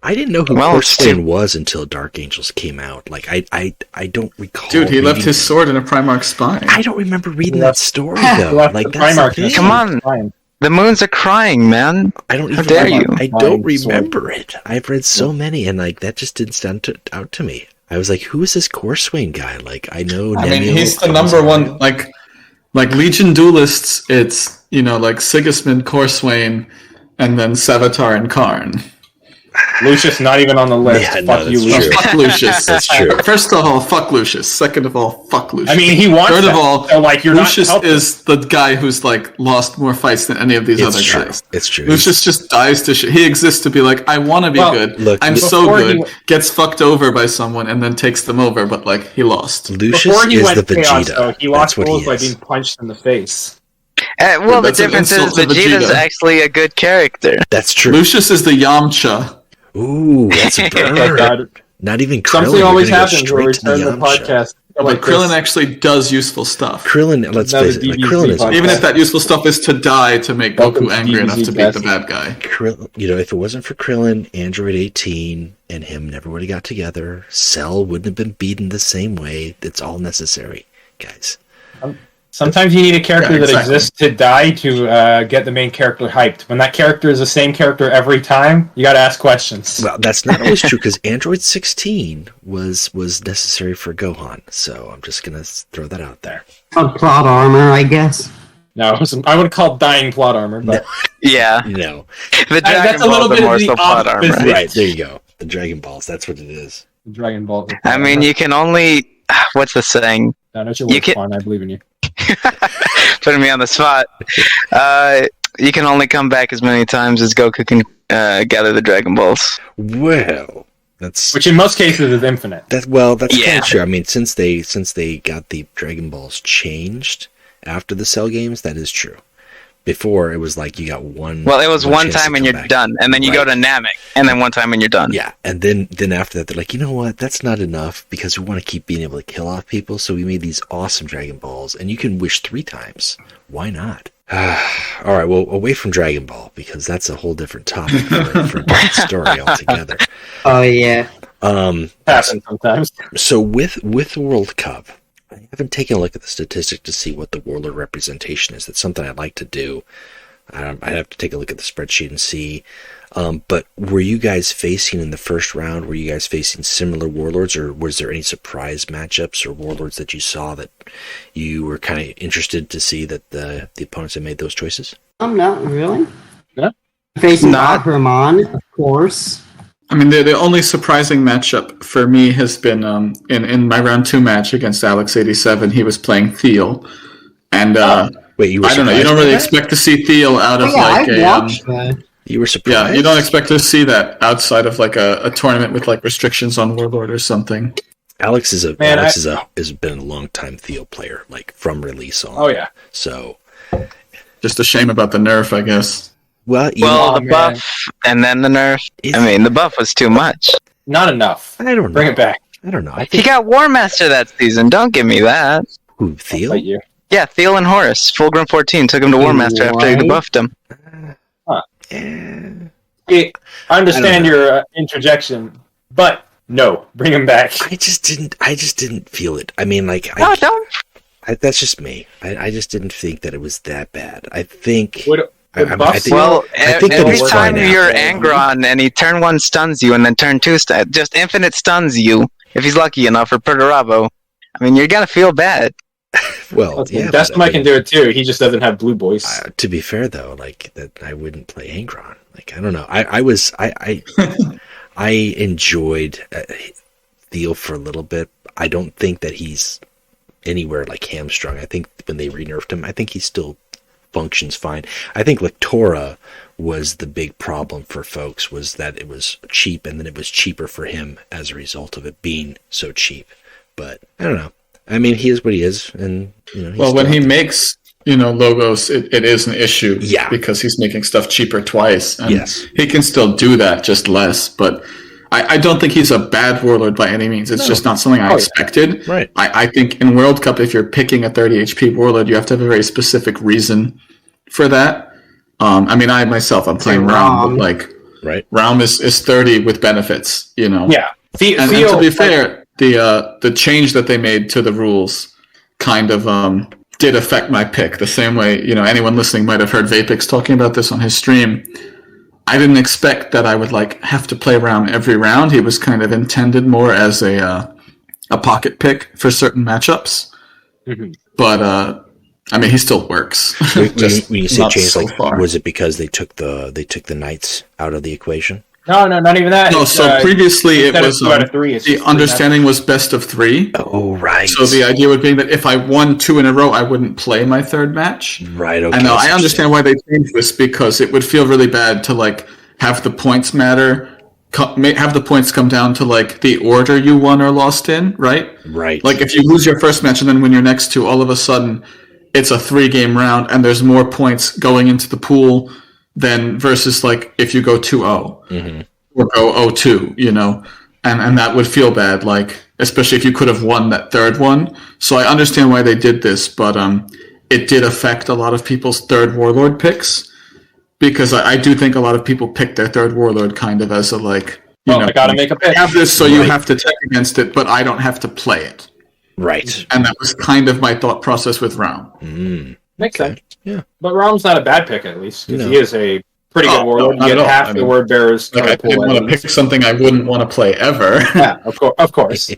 I didn't know who Corswain was until Dark Angels came out. Like I don't recall. Dude, he left his sword in a Primarch spine. I don't remember reading that story though. Like that's the thing. Come on. The moons are crying, man. I don't even. How dare you? I don't remember it. I've read so many, and like that just didn't stand out to me. I was like, "Who is this Corswain guy?" Like, I know. I mean, he's the number one. Like Legion duelists. It's like Sigismund, Corswain, and then Savitar and Karn. Lucius not even on the list. Yeah, Fuck no, you, that's Lucius. true. Fuck Lucius. That's true. First of all, fuck Lucius. Second of all, fuck Lucius. I mean, he wants Third that. of all, So, like, you're Lucius not helping. is the guy who's like lost more fights than any of these It's other true. guys. It's true. Lucius just dies to shit. He exists to be like, I want to be good. look, I'm so before good. Gets fucked over by someone and then takes them over, but like he lost. Lucius Before he is went the chaos, Vegeta. though, he That's lost what rules he by is. being punched in the face. Well, the That's an difference is insult to Vegeta's Vegeta. actually a good character. That's true. Lucius is the Yamcha. Ooh, that's a Oh, burn. God. Not even Krillin. Something You're always gonna go happens when we straight to return the Yamcha. podcast. But Krillin actually does useful stuff. Krillin, let's Another face it, like, DBZ Krillin is podcast. Even if that useful stuff is to die to make Welcome Goku to angry enough to beat the DBZ. bad guy. Krillin, you know, if it wasn't for Krillin, Android 18, and him never would have got together, Cell wouldn't have been beaten the same way. It's all necessary, guys. Sometimes you need a character Yeah, that exactly. exists to die to get the main character hyped. When that character is the same character every time, you got to ask questions. Well, that's not always true, because Android 16 was necessary for Gohan, so I'm just going to throw that out there. Plot armor, I guess. No, I would call dying plot armor, but Yeah, No. the Dragon that's a Ball, little the bit of more the so plot armor. opposite. Right, there you go. The Dragon Balls, that's what it is. Dragon Ball. I mean, you can only. What's the saying? No, don't you you work can- fine. I believe in you. Putting me on the spot. You can only come back as many times as Goku can gather the Dragon Balls. Well, that's... Which in most cases is infinite. That's Yeah. kind of true. I mean, since they got the Dragon Balls changed after the Cell games, that is true. Before it was like you got one. Well, it was one chance to time and come you're back. done, and then you go to Namek, and then one time and you're done. Yeah, and then after that, they're like, you know what? That's not enough because we want to keep being able to kill off people. So we made these awesome Dragon Balls, and you can wish 3 times. Why not? All right, well, away from Dragon Ball because that's a whole different topic for a different story altogether. Oh yeah. Happens sometimes. So with World Cup, I haven't taken a look at the statistic to see what the warlord representation is. That's something I'd like to do. I'd have to take a look at the spreadsheet and see. But were you guys facing in the first round, were you guys facing similar warlords, or was there any surprise matchups or warlords that you saw that you were kind of interested to see that the opponents had made those choices? Not really. No? Facing Not- Ahriman, of course. I mean, the only surprising matchup for me has been in my round 2 match against Alex87. He was playing Theo, and Wait, you were I don't know. You surprised don't by really that? expect to see Theo out of Oh, yeah, like I a watched that. You were yeah. surprised? You don't expect to see that outside of like a tournament with like restrictions on Warlord or something. Alex is Man, has been a long time Theo player, like from release on. Oh yeah. So Just a shame about the nerf, I guess. well, Well, the man. buff and then the nerf. I mean, the buff was too much. Not enough. I don't know. Bring it back. I don't know. I He think got War Master that season. Don't give me that. who Theo? Fight you. Yeah, Thiel and Horace, full grown 14, took him to War Master after he What? debuffed him. I understand your interjection, but no, bring him back. I just didn't feel it. I mean, like, No, don't. that's just me. I just didn't think that it was that bad. I think. Would I think- Well, I think that every he's time fine you're now. Angron and he turn 1 stuns you and then turn 2 just infinite stuns you, if he's lucky enough, or Perturabo, I mean, you're gonna feel bad. Well, yeah. Best but, I can do it too. He just doesn't have blue boys. To be fair, though, like that, I wouldn't play Angron. Like, I don't know. I enjoyed Theo for a little bit. I don't think that he's anywhere like hamstrung. I think when they re-nerfed him, I think he still functions fine. I think Lectora was the big problem for folks, was that it was cheap, and then it was cheaper for him as a result of it being so cheap. But I don't know. I mean, he is what he is, and you know. Well, when he makes logos, it is an issue. Yeah. Because he's making stuff cheaper twice. And Yes. he can still do that, just less. But I don't think he's a bad warlord by any means. It's just not something I expected. Right. I think in World Cup, if you're picking a 30 HP warlord, you have to have a very specific reason for that. I mean, I'm playing Raum, but like right. Raum is 30 with benefits. Yeah. And to be fair, the change that they made to the rules kind of did affect my pick. The same way, anyone listening might have heard Vapix talking about this on his stream. I didn't expect that I would have to play Raum every round. He was kind of intended more as a pocket pick for certain matchups. Mhm. But I mean, he still works. When you say not change, so like, far. was it because they took the knights out of the equation? No, not even that. No, so previously it was 2 out of 3. the understanding was best of 3. Oh, right. So the idea would be that if I won 2 in a row, I wouldn't play my third match. Right. Okay. I know. I understand why they changed this because it would feel really bad to like have the points matter. Have the points come down to like the order you won or lost in, right? Right. Like if you lose your first match and then win your next 2, all of a sudden it's a 3-game round and there's more points going into the pool than versus like if you go 2-0 or go 0-2, you know, and that would feel bad, like especially if you could have won that third one. So I understand why they did this, but it did affect a lot of people's third Warlord picks. Because I do think a lot of people pick their third Warlord kind of as a like, you know, I gotta make a pick. I have this, so you have to tech against it, but I don't have to play it. Right. And that was kind of my thought process with Raum. Makes sense. Yeah. But Raum's not a bad pick, at least, because No. he is a pretty good Warlord. not You at get all. half I the mean, Word Bearer's Like I card pool. didn't want to pick something I wouldn't want to play ever. Yeah, of course.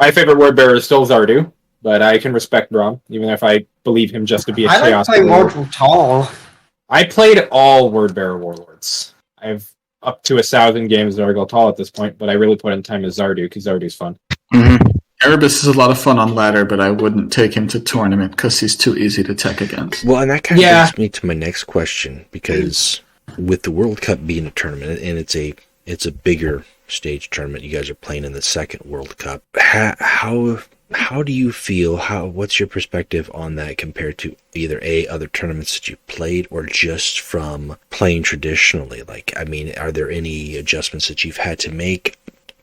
My favorite Word Bearer is still Zardu, but I can respect Raum, even if I believe him just to be a I like Chaos playing Warlord. Mortal Tall. I played all Word Bearer Warlords. I've up to 1,000 games of Nargothrond at this point, but I really put in time as Zardu, because Zardu's fun. Erebus is a lot of fun on ladder, but I wouldn't take him to tournament because he's too easy to tech against. Well, and that kind of brings me to my next question, because with the World Cup being a tournament, and it's a bigger stage tournament, you guys are playing in the second World Cup. How do you feel? What's your perspective on that compared to either other tournaments that you played or just from playing traditionally? Like, I mean, are there any adjustments that you've had to make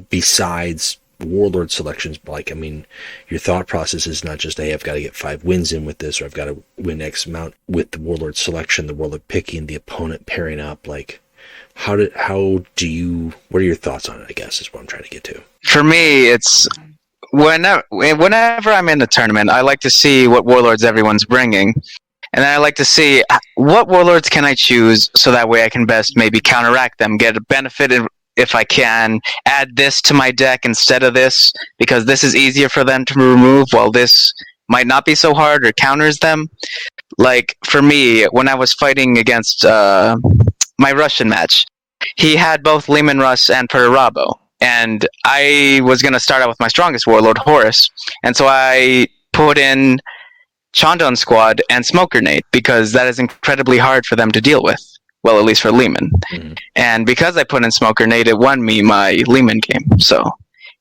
besides Warlord selections? Like, I mean, your thought process is not just, hey, I've got to get 5 wins in with this, or I've got to win X amount with the Warlord selection, the Warlord picking, the opponent pairing up. Like, what are your thoughts on it, I guess, is what I'm trying to get to. For me, it's whenever I'm in the tournament, I like to see what Warlords everyone's bringing. And then I like to see what Warlords can I choose so that way I can best maybe counteract them, get a benefit if I can, add this to my deck instead of this, because this is easier for them to remove, while this might not be so hard or counters them. Like, for me, when I was fighting against my Russian match, he had both Lehman Russ and Perturabo. And I was going to start out with my strongest Warlord, Horus. And so I put in Chandon Squad and Smoke Grenade, because that is incredibly hard for them to deal with. Well, at least for Lehman. And because I put in Smoke Grenade, it won me my Lehman game. So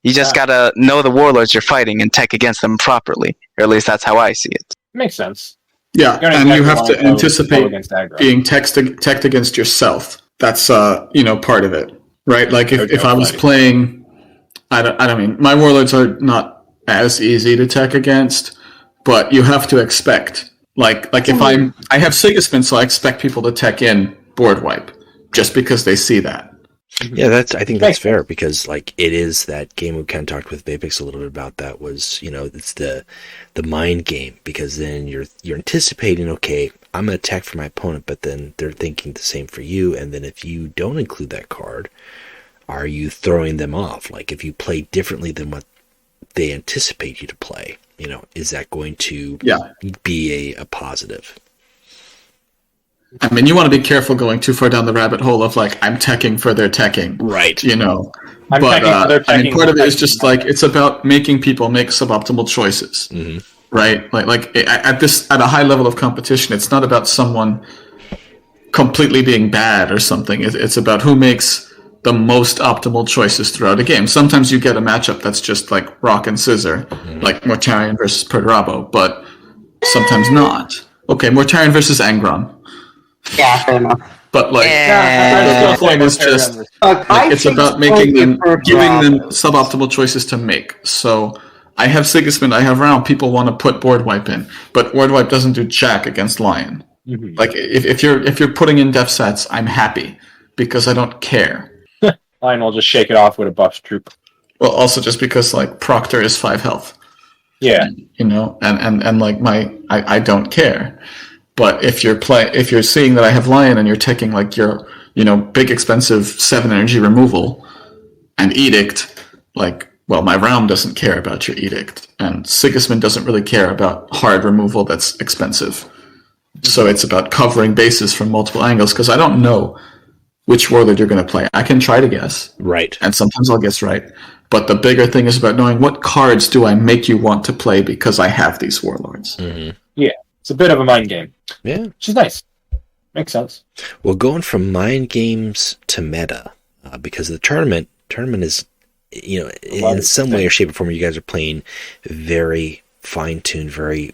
you just got to know the Warlords you're fighting and tech against them properly. Or at least that's how I see it. Makes sense. Yeah, and you have to anticipate being teched against yourself. That's part of it. Right, like if I was playing, I mean, my Warlords are not as easy to tech against, but you have to expect, like if I have Sigismund, so I expect people to tech in board wipe, just because they see that. Yeah, I think that's fair, because like it is that game we kind of talked with Vapix a little bit about. That was, it's the mind game, because then you're anticipating, okay, I'm going to attack for my opponent, but then they're thinking the same for you, and then if you don't include that card, are you throwing them off? Like, if you play differently than what they anticipate you to play, is that going to be a positive? I mean, you want to be careful going too far down the rabbit hole of like, I'm teching for their teching. Right. But I mean, part of it is just like, it's about making people make suboptimal choices. Right? Like at a high level of competition, it's not about someone completely being bad or something. It's about who makes the most optimal choices throughout a game. Sometimes you get a matchup that's just like rock and scissor, like Mortarion versus Perturabo, but sometimes not. Okay, Mortarion versus Angron. Yeah, fair enough. But like, the point is just, it's about giving them suboptimal choices to make. So I have Sigismund, I have Raum, people want to put board wipe in, but board wipe doesn't do jack against Lion. Like, if you're putting in def sets, I'm happy, because I don't care. Lion will just shake it off with a buff troop. Well, also just because like Proctor is 5 health. Yeah. And like I don't care. But if you're seeing that I have Lion and you're taking like your big expensive 7 energy removal and Edict, like, well, my Raum doesn't care about your Edict, and Sigismund doesn't really care about hard removal that's expensive. So it's about covering bases from multiple angles, because I don't know which warlord you're going to play. I can try to guess. Right. And sometimes I'll guess right. But the bigger thing is about knowing what cards do I make you want to play because I have these warlords. Mm-hmm. Yeah, it's a bit of a mind game. Yeah. Which is nice. Makes sense. Well, going from mind games to meta, because the tournament is, in some way or shape or form, you guys are playing very fine-tuned, very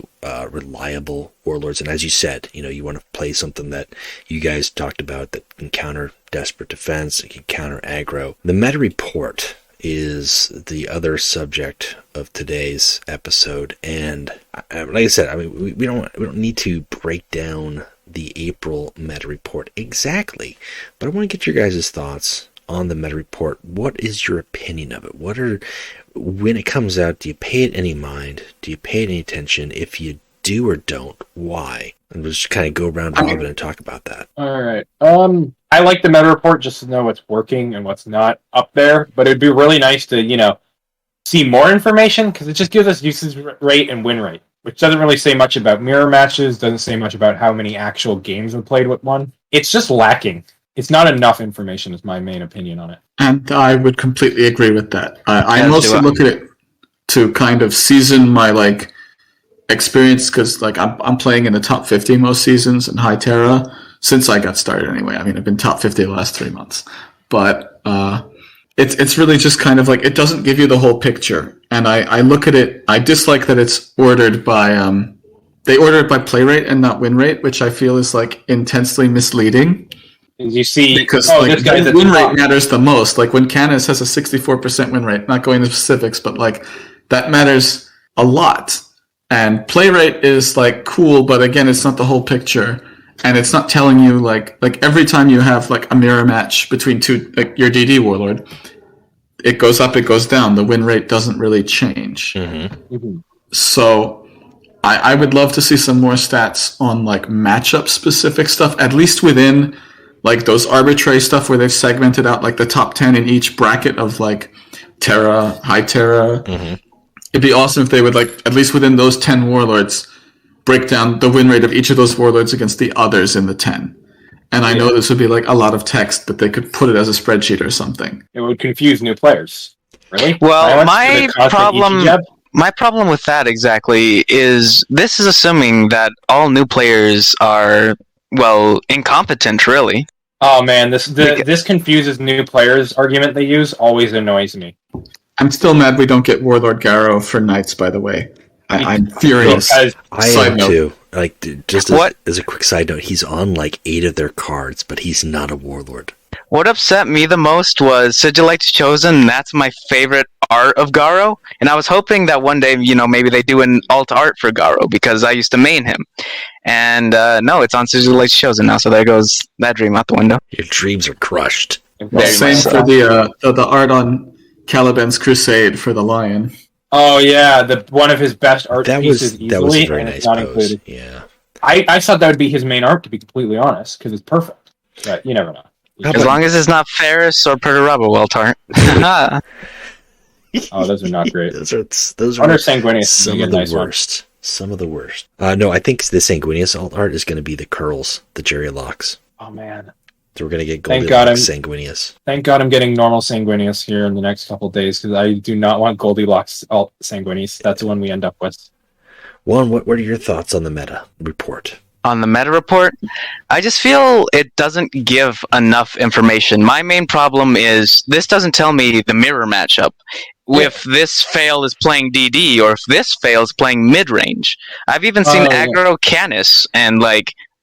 reliable warlords. And as you said, you want to play something that you guys talked about that can counter desperate defense, it can counter aggro. The meta report is the other subject of today's episode, and like I said, we don't need to break down the April meta report exactly, but I want to get your guys' thoughts on the meta report. What is your opinion of it? When it comes out, do you pay it any mind? Do you pay it any attention? If you do or don't, why? And we'll just kind of go round robin and talk about that. All right. I like the meta report just to know what's working and what's not up there, but it'd be really nice to, see more information, because it just gives us usage rate and win rate, which doesn't really say much about mirror matches, doesn't say much about how many actual games were played with one. It's just lacking. It's not enough information is my main opinion on it. And I would completely agree with that. I mostly look at it to kind of season my experience, because I'm playing in the top 50 most seasons in High Terra since I got started anyway. I mean, I've been top 50 the last 3 months. But it's really just kind of it doesn't give you the whole picture. And I look at it, I dislike that it's ordered by, they order it by play rate and not win rate, which I feel is intensely misleading. You see, because win rate matters the most. When Canis has a 64% win rate, not going into specifics, but that matters a lot. And play rate is cool, but again, it's not the whole picture, and it's not telling you every time you have a mirror match between two your DD warlord, it goes up, it goes down. The win rate doesn't really change. Mm-hmm. Mm-hmm. So I would love to see some more stats on matchup specific stuff, at least within those arbitrary stuff where they've segmented out the top 10 in each bracket of Terra, High Terra. Mm-hmm. It'd be awesome if they would at least within those 10 warlords break down the win rate of each of those warlords against the others in the 10. And I know this would be a lot of text, but they could put it as a spreadsheet or something. It would confuse new players. Really? Well, my problem with that exactly is this is assuming that all new players are incompetent, really. Oh man, this confuses new players argument they use always annoys me. I'm still mad we don't get Warlord Garrow for Knights, by the way. I'm furious. I am too. As a quick side note, he's on 8 of their cards, but he's not a warlord. What upset me the most was Sigilite's Chosen. That's my favorite art of Garrow, and I was hoping that one day, maybe they do an alt art for Garrow, because I used to main him. And no, it's on Sigilite's Chosen now, so there goes that dream out the window. Your dreams are crushed. Same for the art on Caliban's Crusade for the Lion. Oh yeah, one of his best art pieces easily, that was a very and nice it's not pose. included. Yeah, I thought that would be his main art, to be completely honest, because it's perfect. But you never know. As long as it's not Ferris or Perturabo Welt art. Oh, those are not great. those are Sanguinius some of the worst. Some of the worst. No, I think the Sanguinius alt art is going to be the curls, the Jerry locks. Oh man. So we're going to get Goldilocks Sanguinius. Thank God I'm getting normal Sanguinius here in the next couple of days, because I do not want Goldilocks alt Sanguinius. That's the one we end up with. Juan, what are your thoughts on the meta report? On the meta report, I just feel it doesn't give enough information. My main problem is this doesn't tell me the mirror matchup. If this fail is playing DD, or if this fail is playing mid-range. I've even seen aggro Canis, and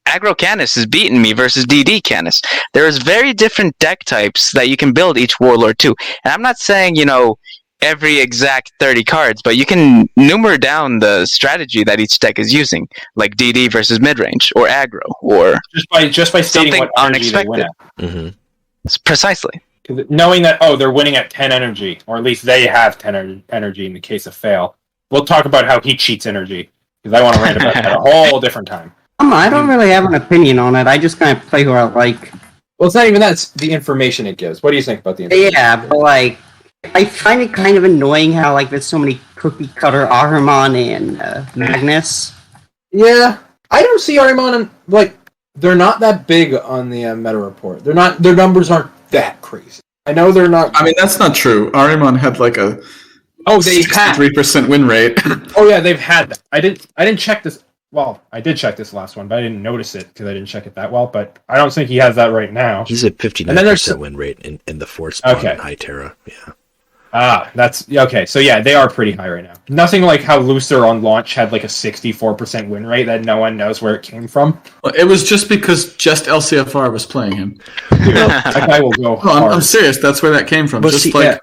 aggro Canis is beating me versus DD Canis. There's very different deck types that you can build each warlord to. And I'm not saying, every exact 30 cards, but you can number down the strategy that each deck is using, like DD versus midrange, or aggro, or just by stating something what unexpected. they win at. Mm-hmm. Precisely. Knowing that, they're winning at 10 energy, or at least they have 10 energy in the case of fail. We'll talk about how he cheats energy, because I want to rant about that a whole different time. I don't really have an opinion on it. I just kind of play who I like. Well, it's not even that. It's the information it gives. What do you think about the information? Yeah, but I find it kind of annoying how there's so many cookie cutter Ahriman and Magnus. Yeah, I don't see Ahriman they're not that big on the meta report. They're not. Their numbers aren't that crazy. I know they're not. I mean, that's not true. Arimon had like a 63% win rate. Oh yeah, they've had that. I didn't check this. Well, I did check this last one, but I didn't notice it because I didn't check it that well. But I don't think he has that right now. He's at 59% win rate in the fourth spot in High Terra. Yeah. That's okay. So yeah, they are pretty high right now. Nothing like how Lucer on launch had like a 64% win rate that no one knows where it came from. Well, it was just because just LCFR was playing him. That guy will go. I'm serious. That's where that came from. But just see, like,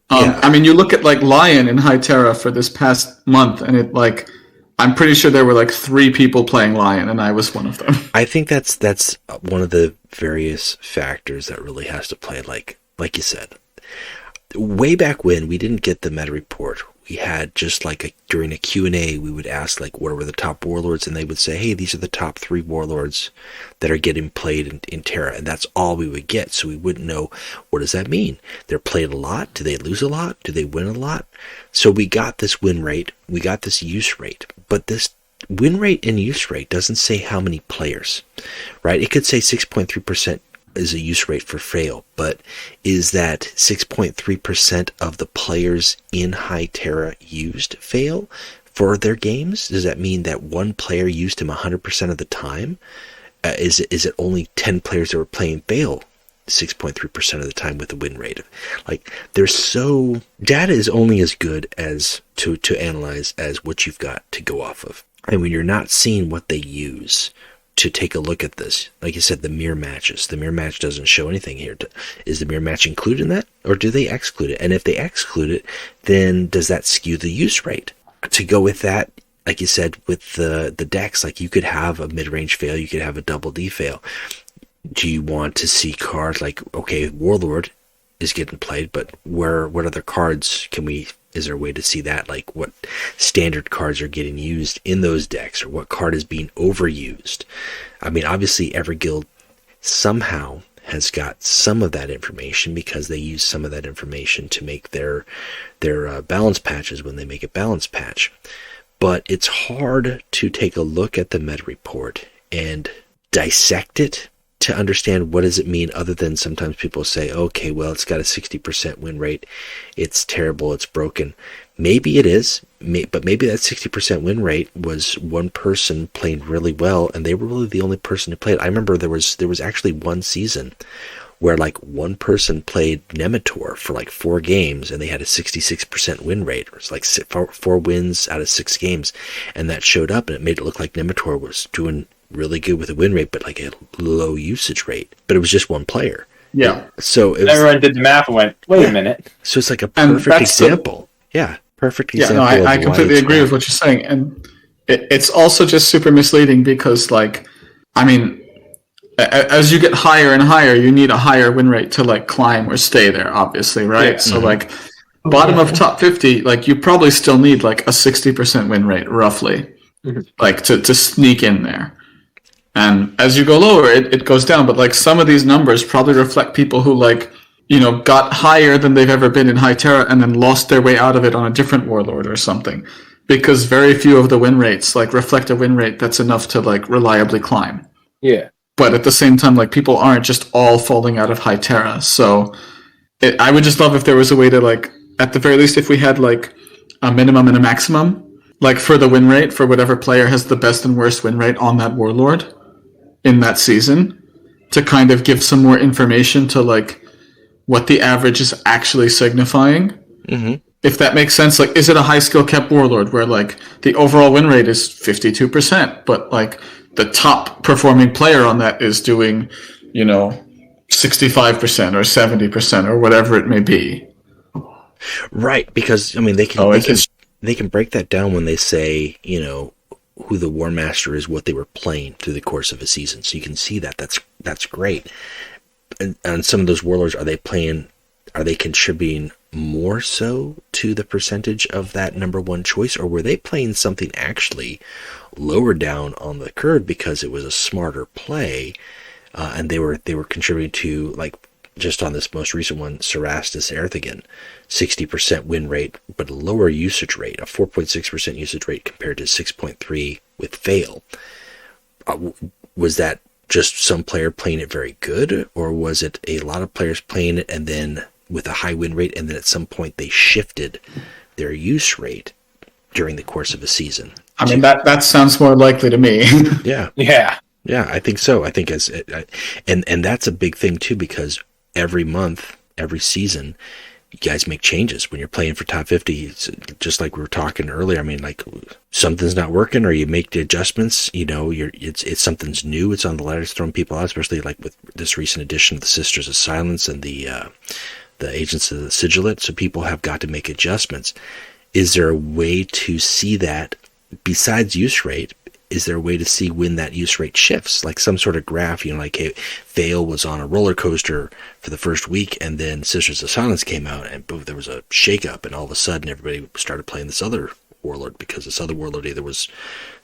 I mean, you look at like Lion in High Terra for this past month, and it like, I'm pretty sure there were like 3 people playing Lion, and I was one of them. I think that's one of the various factors that really has to play. Like you said. Way back when we didn't get the meta report, we had just like during a Q&A, we would ask like what were the top warlords, and they would say, hey, these are the top 3 warlords that are getting played in Terra, and that's all we would get. So we wouldn't know, what does that mean? They're played a lot? Do they lose a lot? Do they win a lot? So we got this win rate, we got this use rate, but this win rate and use rate doesn't say how many players, right? It could say 6.3% is a use rate for fail, but is that 6.3% of the players in High Terra used fail for their games? Does that mean that one player used him 100% of the time? Is it only 10 players that were playing fail 6.3% of the time with a win rate? Like, data is only as good as to analyze as what you've got to go off of. And when you're not seeing what they use to take a look at this, like you said, the mirror matches. The mirror match doesn't show anything here. Is the mirror match included in that, or do they exclude it? And if they exclude it, then does that skew the use rate? To go with that, like you said, with the decks, like you could have a mid-range fail, you could have a double D fail. Do you want to see cards like, okay, Warlord is getting played, but what other cards is there a way to see that? Like what standard cards are getting used in those decks, or what card is being overused? I mean, obviously every guild somehow has got some of that information because they use some of that information to make their balance patches when they make a balance patch. But it's hard to take a look at the meta report and dissect it to understand what does it mean, other than sometimes people say, okay, well, it's got a 60% win rate, it's terrible, it's broken. Maybe it is, but maybe that 60% win rate was one person playing really well, and they were really the only person who played. I remember there was actually one season where like one person played Nemetor for like 4 games, and they had a 66% win rate. It was like 4 wins out of 6 games, and that showed up, and it made it look like Nemetor was doing really good with a win rate, but like a low usage rate. But it was just one player. Yeah. So everyone did the math and went, wait a minute. So it's like a perfect example. Perfect example. Yeah, no, I completely agree with what you're saying. And it's also just super misleading because, like, I mean, as you get higher and higher, you need a higher win rate to, like, climb or stay there, obviously, right? Yeah. So, like, bottom of top 50, like, you probably still need, like, a 60% win rate, roughly, like, to sneak in there. And as you go lower, it goes down. But like some of these numbers probably reflect people who like, you know, got higher than they've ever been in High Terra and then lost their way out of it on a different warlord or something. Because very few of the win rates like reflect a win rate that's enough to like reliably climb. Yeah. But at the same time, like people aren't just all falling out of High Terra. So I would just love if there was a way to like, at the very least, if we had like a minimum and a maximum, like for the win rate for whatever player has the best and worst win rate on that warlord in that season, to kind of give some more information to like what the average is actually signifying. If that makes sense. Like, is it a high skill kept warlord where like the overall win rate is 52%, but like the top performing player on that is doing, you know, 65% or 70% or whatever it may be? Right, because I mean they can break that down when they say, you know, who the War Master is, what they were playing through the course of a season. So you can see that. That's great. And some of those warlords, are they contributing more so to the percentage of that number one choice, or were they playing something actually lower down on the curve because it was a smarter play, and they were contributing to, like, just on this most recent one, Cerastus Erthagan, 60% win rate, but a lower usage rate, a 4.6% usage rate compared to 6.3 with fail. Was that just some player playing it very good, or was it a lot of players playing it and then with a high win rate, and then at some point they shifted their use rate during the course of a season? I mean, that sounds more likely to me. Yeah. Yeah, I think so. I think and that's a big thing too, because every month, every season, you guys make changes when you're playing for top 50. It's just like we were talking earlier. I mean, like, something's not working, or you make the adjustments. You know, it's something's new. It's on the ladder, it's throwing people out. Especially like with this recent edition of the Sisters of Silence and the Agents of the Sigilate. So people have got to make adjustments. Is there a way to see that besides use rate? Is there a way to see when that use rate shifts? Like some sort of graph, you know, like, hey, Vale was on a roller coaster for the first week, and then Sisters of Silence came out, and boom, there was a shakeup, and all of a sudden everybody started playing this other warlord, because this other warlord either was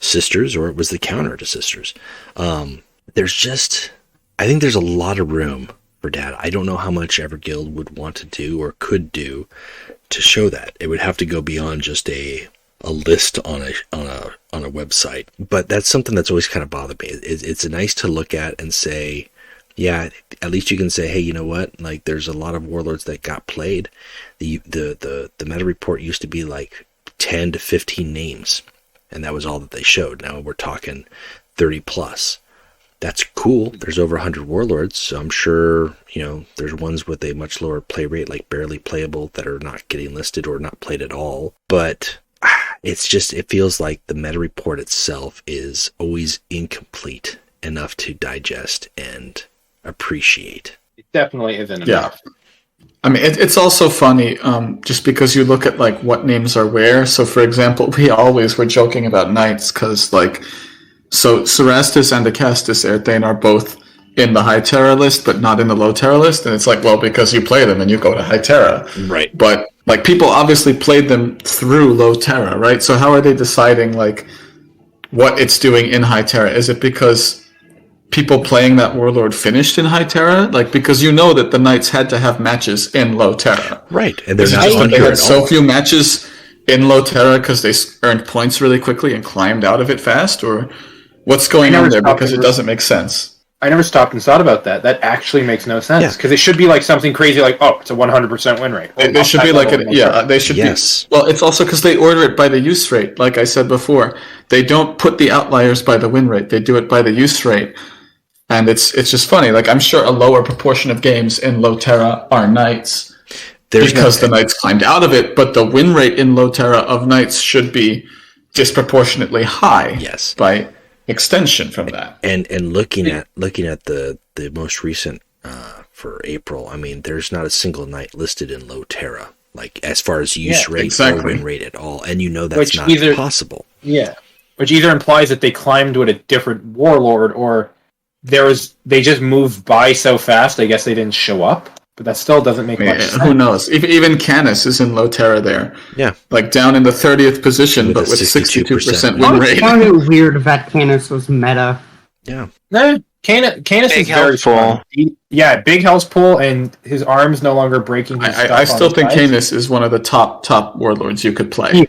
Sisters or it was the counter to Sisters. I think there's a lot of room for data. I don't know how much every guild would want to do or could do to show that. It would have to go beyond just a list on a website. But that's something that's always kind of bothered me. It's nice to look at and say, yeah, at least you can say, hey, you know what? Like, there's a lot of warlords that got played. The meta report used to be like 10 to 15 names, and that was all that they showed. Now we're talking 30 plus. That's cool. There's over 100 warlords, so I'm sure, you know, there's ones with a much lower play rate, like barely playable, that are not getting listed or not played at all. But it's just, it feels like the meta report itself is always incomplete enough to digest and appreciate. It definitely isn't enough. I mean, it's also funny, just because you look at, like, what names are where. So, for example, we always were joking about knights, because, like, so Cerastus and Acastus Airthane are both in the High Terra list, but not in the Low Terra list. And it's like, well, because you play them and you go to High Terra. Right. But, like, people obviously played them through Low Terra, right? So how are they deciding, like, what it's doing in High Terra? Is it because people playing that warlord finished in High Terra? Like, because you know that the Knights had to have matches in Low Terra. Right. And they're Is it not just on that they here had at so all. few matches in Low Terra because they earned points really quickly and climbed out of it fast? Or what's going on there? Because it doesn't make sense. I never stopped and thought about that. That actually makes no sense, because it should be like something crazy, like, oh, it's a 100% win rate. They should be like, they should be. Well, it's also because they order it by the use rate. Like I said before, they don't put the outliers by the win rate. They do it by the use rate. And it's just funny. Like, I'm sure a lower proportion of games in Low Terra are Knights because the Knights climbed out of it, but the win rate in Low Terra of Knights should be disproportionately high. Yes. By extension from that. And looking at the most recent for April, I mean, there's not a single Knight listed in Low Terra, like, as far as use rate or win rate at all. And you know that's not possible. Yeah. Which either implies that they climbed with a different warlord, or they just moved by so fast, I guess they didn't show up. But that still doesn't make much sense. Who knows? Even Canis is in Low Terra there. Yeah. Like, down in the 30th position, but with 62% win rate. I found it weird that Canis was meta. Yeah. No, Canis is very strong. Big health pool, and his arm's no longer breaking his stuff. I still think Canis is one of the top warlords you could play.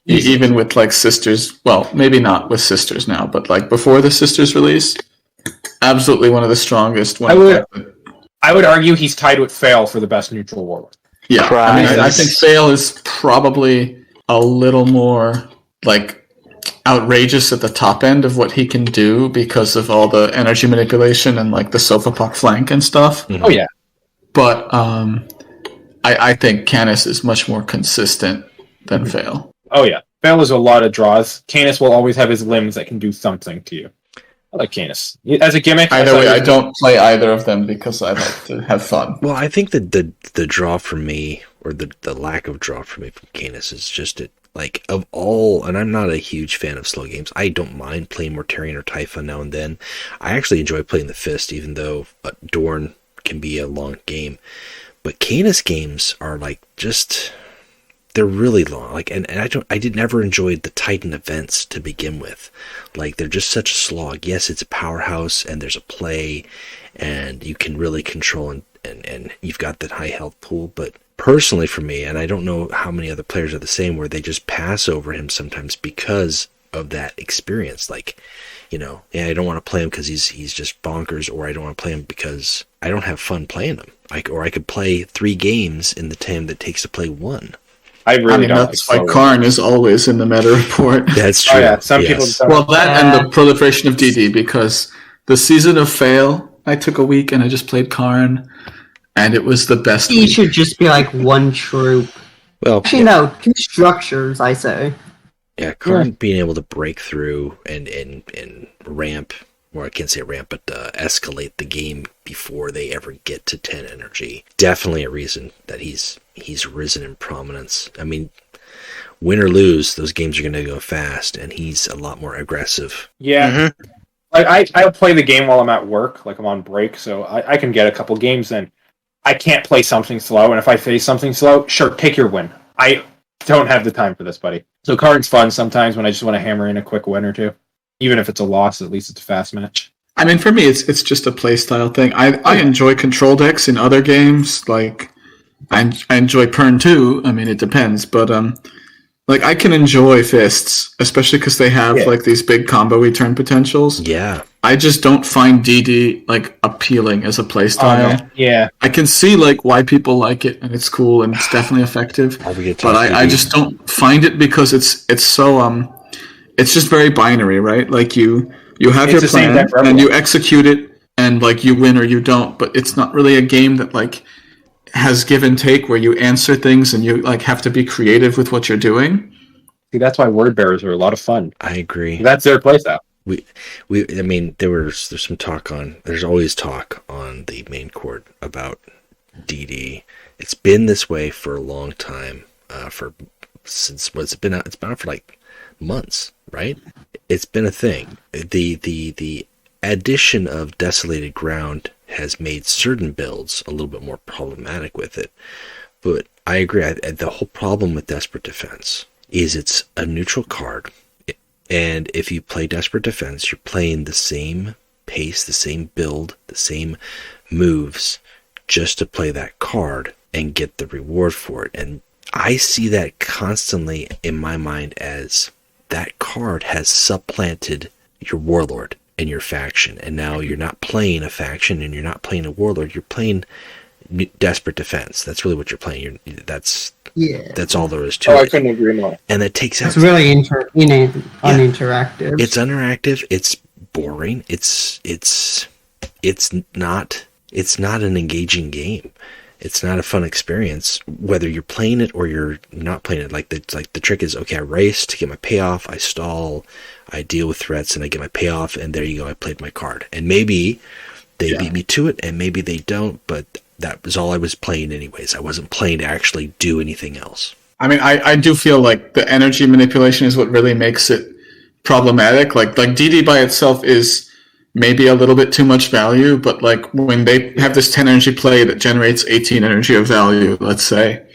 Even with, like, Sisters. Well, maybe not with Sisters now, but, like, before the Sisters release, absolutely one of the strongest. I would argue he's tied with Fail for the best neutral warlord. Yeah, I think Fail is probably a little more, like, outrageous at the top end of what he can do because of all the energy manipulation and, like, the Sophopok flank and stuff. Mm-hmm. Oh, yeah. But I think Canis is much more consistent than Fail. Oh, yeah. Fail is a lot of draws. Canis will always have his limbs that can do something to you. I like Canis. As a gimmick... Either way, I don't play either of them because I like to have fun. Well, I think that the draw for me, or the lack of draw for me from Canis, is just like, of all, and I'm not a huge fan of slow games. I don't mind playing Mortarion or Typhon now and then. I actually enjoy playing the Fist, even though Dorn can be a long game. But Canis games are, like, just... They're really long, like, and I did never enjoyed the Titan events to begin with. Like, they're just such a slog. Yes, it's a powerhouse, and there's a play, and you can really control, and you've got that high health pool. But personally, for me, and I don't know how many other players are the same, where they just pass over him sometimes because of that experience. Like, you know, yeah, I don't want to play him because he's just bonkers, or I don't want to play him because I don't have fun playing him. Or I could play 3 games in the time that it takes to play 1. I really don't. That's why Karn is always in the meta report. That's true. Oh, yeah. Some people don't. Well, that and the proliferation of DD, because the season of Fail, I took a week and I just played Karn, and it was the best. He should just be like one troop. Well, Actually, no, 2 structures, I say. Yeah, Karn being able to break through and ramp, or I can't say ramp, but escalate the game before they ever get to 10 energy. Definitely a reason that he's risen in prominence. I mean, win or lose, those games are going to go fast, and he's a lot more aggressive. Yeah. Like I'll play the game while I'm at work, like I'm on break, so I can get a couple games in. I can't play something slow, and if I face something slow, sure, take your win. I don't have the time for this, buddy. So Karn's fun sometimes when I just want to hammer in a quick win or two. Even if it's a loss, at least it's a fast match. I mean, for me, it's just a playstyle thing. I enjoy control decks in other games. Like, I enjoy Pern too. I mean, it depends. But, like, I can enjoy Fists, especially because they have, like, these big combo-y turn potentials. Yeah. I just don't find DD, like, appealing as a playstyle. Yeah. I can see, like, why people like it, and it's cool, and it's definitely effective. But I just don't find it because it's so, it's just very binary, right? Like, you have your plan, and you execute it, and, like, you win or you don't, but it's not really a game that, like, has give and take where you answer things and you, like, have to be creative with what you're doing. See, that's why word bearers are a lot of fun. I agree. That's their playstyle. I mean, there's some talk there's always talk on the main court about DD. It's been this way for a long time, it's been out for like months, right? It's been a thing. The addition of Desolated Ground has made certain builds a little bit more problematic with it. But I agree. The whole problem with Desperate Defense is it's a neutral card. And if you play Desperate Defense, you're playing the same pace, the same build, the same moves, just to play that card and get the reward for it. And I see that constantly in my mind as that card has supplanted your Warlord and your faction. And now you're not playing a faction and you're not playing a Warlord, you're playing Desperate Defense. That's really what you're playing. That's all there is to it. I couldn't agree more. And that takes out. It's really uninteractive. It's uninteractive. It's boring. It's not an engaging game. It's not a fun experience, whether you're playing it or you're not playing it. Like the trick is, okay, I race to get my payoff, I stall, I deal with threats, and I get my payoff, and there you go, I played my card. And maybe they beat me to it, and maybe they don't, but that was all I was playing anyways. I wasn't playing to actually do anything else. I mean, I do feel like the energy manipulation is what really makes it problematic. Like DD by itself is maybe a little bit too much value, but like when they have this 10 energy play that generates 18 energy of value, let's say,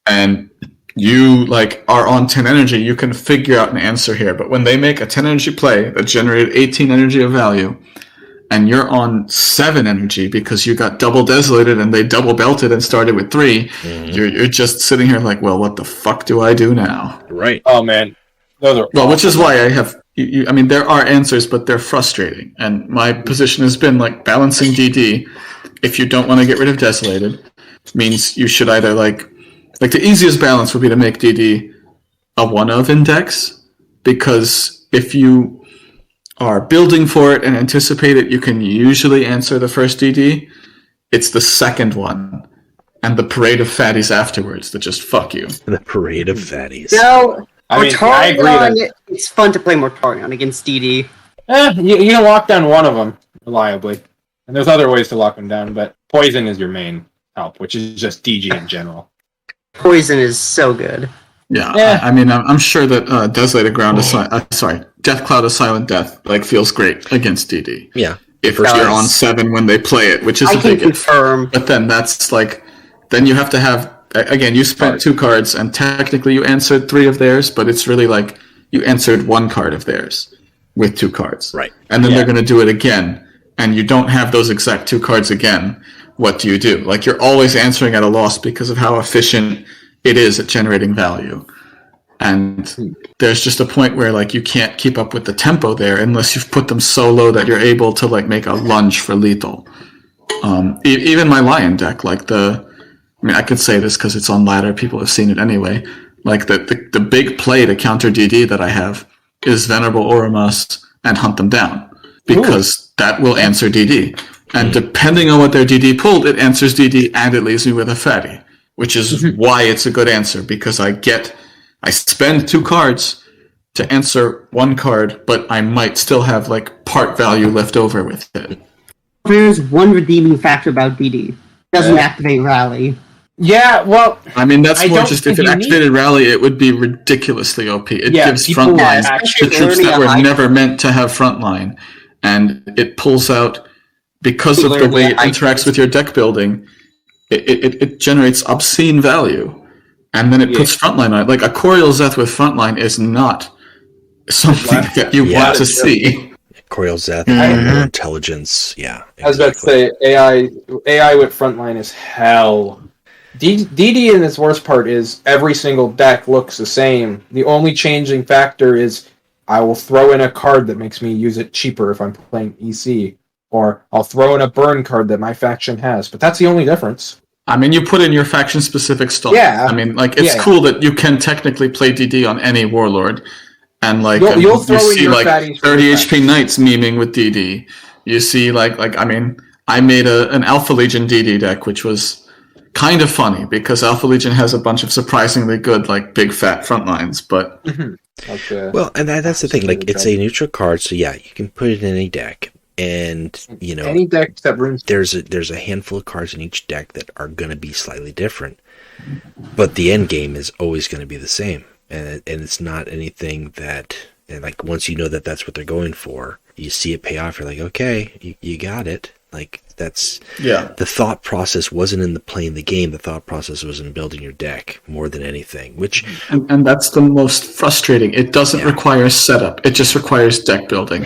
and you like are on 10 energy, you can figure out an answer here. But when they make a 10 energy play that generated 18 energy of value, and you're on 7 energy because you got double desolated and they double belted and started with 3, you're just sitting here like, well, what the fuck do I do now? Right. Oh man, which is why I have. I mean, there are answers, but they're frustrating. And my position has been like balancing DD. If you don't want to get rid of Desolated, means you should either like the easiest balance would be to make DD a 1-of index, because if you are building for it and anticipate it, you can usually answer the first DD. It's the second one and the parade of fatties afterwards that just fuck you. The parade of fatties. No. I agree that it's fun to play Mortarion against DD. You can lock down one of them reliably, and there's other ways to lock them down, but poison is your main help, which is just DG in general. Poison is so good. Yeah. I mean, I'm sure that Desolated Ground Death Cloud of Silent Death like feels great against DD. Yeah. If you're on 7 when they play it, which is a big confirm. But then that's like, then you have to have. Again, you spent 2 cards, and technically you answered 3 of theirs, but it's really like you answered 1 card of theirs with 2 cards. Right. And then they're going to do it again, and you don't have those exact 2 cards again. What do you do? Like, you're always answering at a loss because of how efficient it is at generating value. And there's just a point where like you can't keep up with the tempo there unless you've put them so low that you're able to like make a lunge for lethal. Even my Lion deck, like I could say this because it's on ladder, people have seen it anyway. Like the big play to counter DD that I have is Venerable Oromas and Hunt Them Down, because that will answer DD. And depending on what their DD pulled, it answers DD and it leaves me with a fatty, which is why it's a good answer, because I spend 2 cards to answer 1 card, but I might still have like part value left over with it. There's one redeeming factor about DD. It doesn't activate Rally. Yeah, well... I mean, that's more just if it activated Rally, it would be ridiculously OP. It gives frontline to troops that were never meant to have frontline. And it pulls out, because of the way it interacts with your deck building, it generates obscene value. And then it puts frontline on it. Like, a Corial Zeth with frontline is not something that you want to see. Corial Zeth, more intelligence, exactly. I was about to say, AI with frontline is hell. DD in its worst part is every single deck looks the same. The only changing factor is I will throw in a card that makes me use it cheaper if I'm playing EC, or I'll throw in a burn card that my faction has. But that's the only difference. I mean, you put in your faction-specific stuff. Yeah. I mean, like, it's cool that you can technically play DD on any Warlord. And, like, you'll throw you in see, your like, 30 HP Knights memeing with DD. You see, I mean, I made an Alpha Legion DD deck, which was kind of funny, because Alpha Legion has a bunch of surprisingly good, like, big fat front lines, but... Well, and that's the thing, like, it's a neutral card, so yeah, you can put it in any deck. And any deck that runes, there's a handful of cards in each deck that are going to be slightly different, but the end game is always going to be the same, and it's not anything that, and like, once you know that that's what they're going for, you see it pay off, you're like, okay, you got it. Like, that's the thought process wasn't in the playing the game. The thought process was in building your deck more than anything, which and that's the most frustrating. It doesn't require setup, it just requires deck building.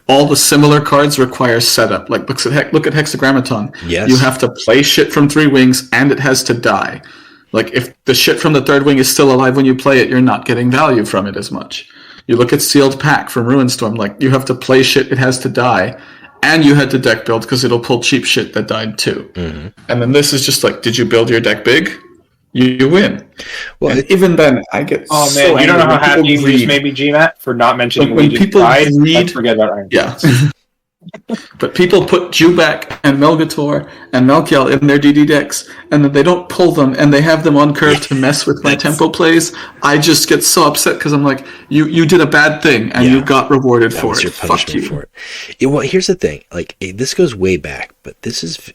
All the similar cards require setup. Like, look at Hexagrammaton. Yes. You have to play shit from 3 wings, and it has to die. Like, if the shit from the 3rd wing is still alive when you play it, you're not getting value from it as much. You look at Sealed Pack from Ruinstorm. Like, you have to play shit, it has to die, and you had to deck build because it'll pull cheap shit that died too. Mm-hmm. And then this is just like, did you build your deck big? You win. Well, and even then, I get so you don't know how happy you just made me, Gmat, for not mentioning when people read, forget about Iron. Yeah. But people put Jubak and Melgator and Melkiel in their DD decks, and then they don't pull them, and they have them on curve to mess with my tempo plays. I just get so upset because I'm like, you did a bad thing, and you got rewarded for it. Fuck you. For it. Well, here's the thing. Like, this goes way back, but this is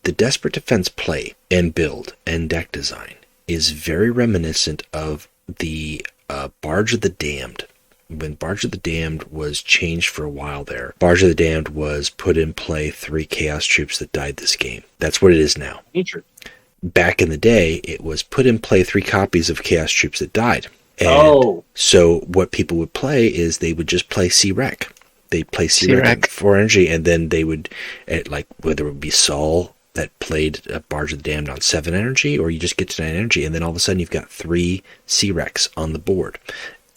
the Desperate Defense play and build and deck design is very reminiscent of the Barge of the Damned. When Barge of the Damned was changed for a while there, Barge of the Damned was put in play 3 Chaos Troops that died this game. That's what it is now. Nature. Back in the day, it was put in play 3 copies of Chaos Troops that died. And so what people would play is they would just play C-Rec. They'd play C-Rec 4 energy, and then they would, like, whether it would be Saul that played Barge of the Damned on 7 energy, or you just get to 9 energy, and then all of a sudden you've got 3 C-Recs on the board,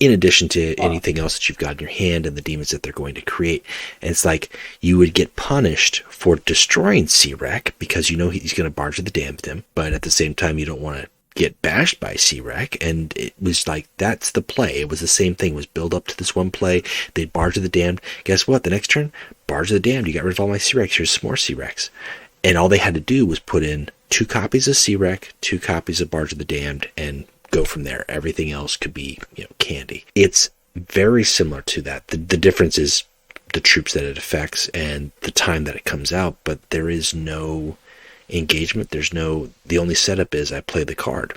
in addition to anything else that you've got in your hand and the demons that they're going to create. And it's like, you would get punished for destroying C-Rec, because you know he's going to Barge of the Damned him, but at the same time you don't want to get bashed by C-Rec, and it was like, that's the play. It was the same thing. It was build up to this one play. They'd Barge of the Damned. Guess what? The next turn, Barge of the Damned. You got rid of all my C-Recs. Here's some more C-Recs. And all they had to do was put in 2 copies of C-Rec, 2 copies of Barge of the Damned, and go from there. Everything else could be, candy. It's very similar to that. The difference is the troops that it affects and the time that it comes out, but there is no engagement. The only setup is I play the card.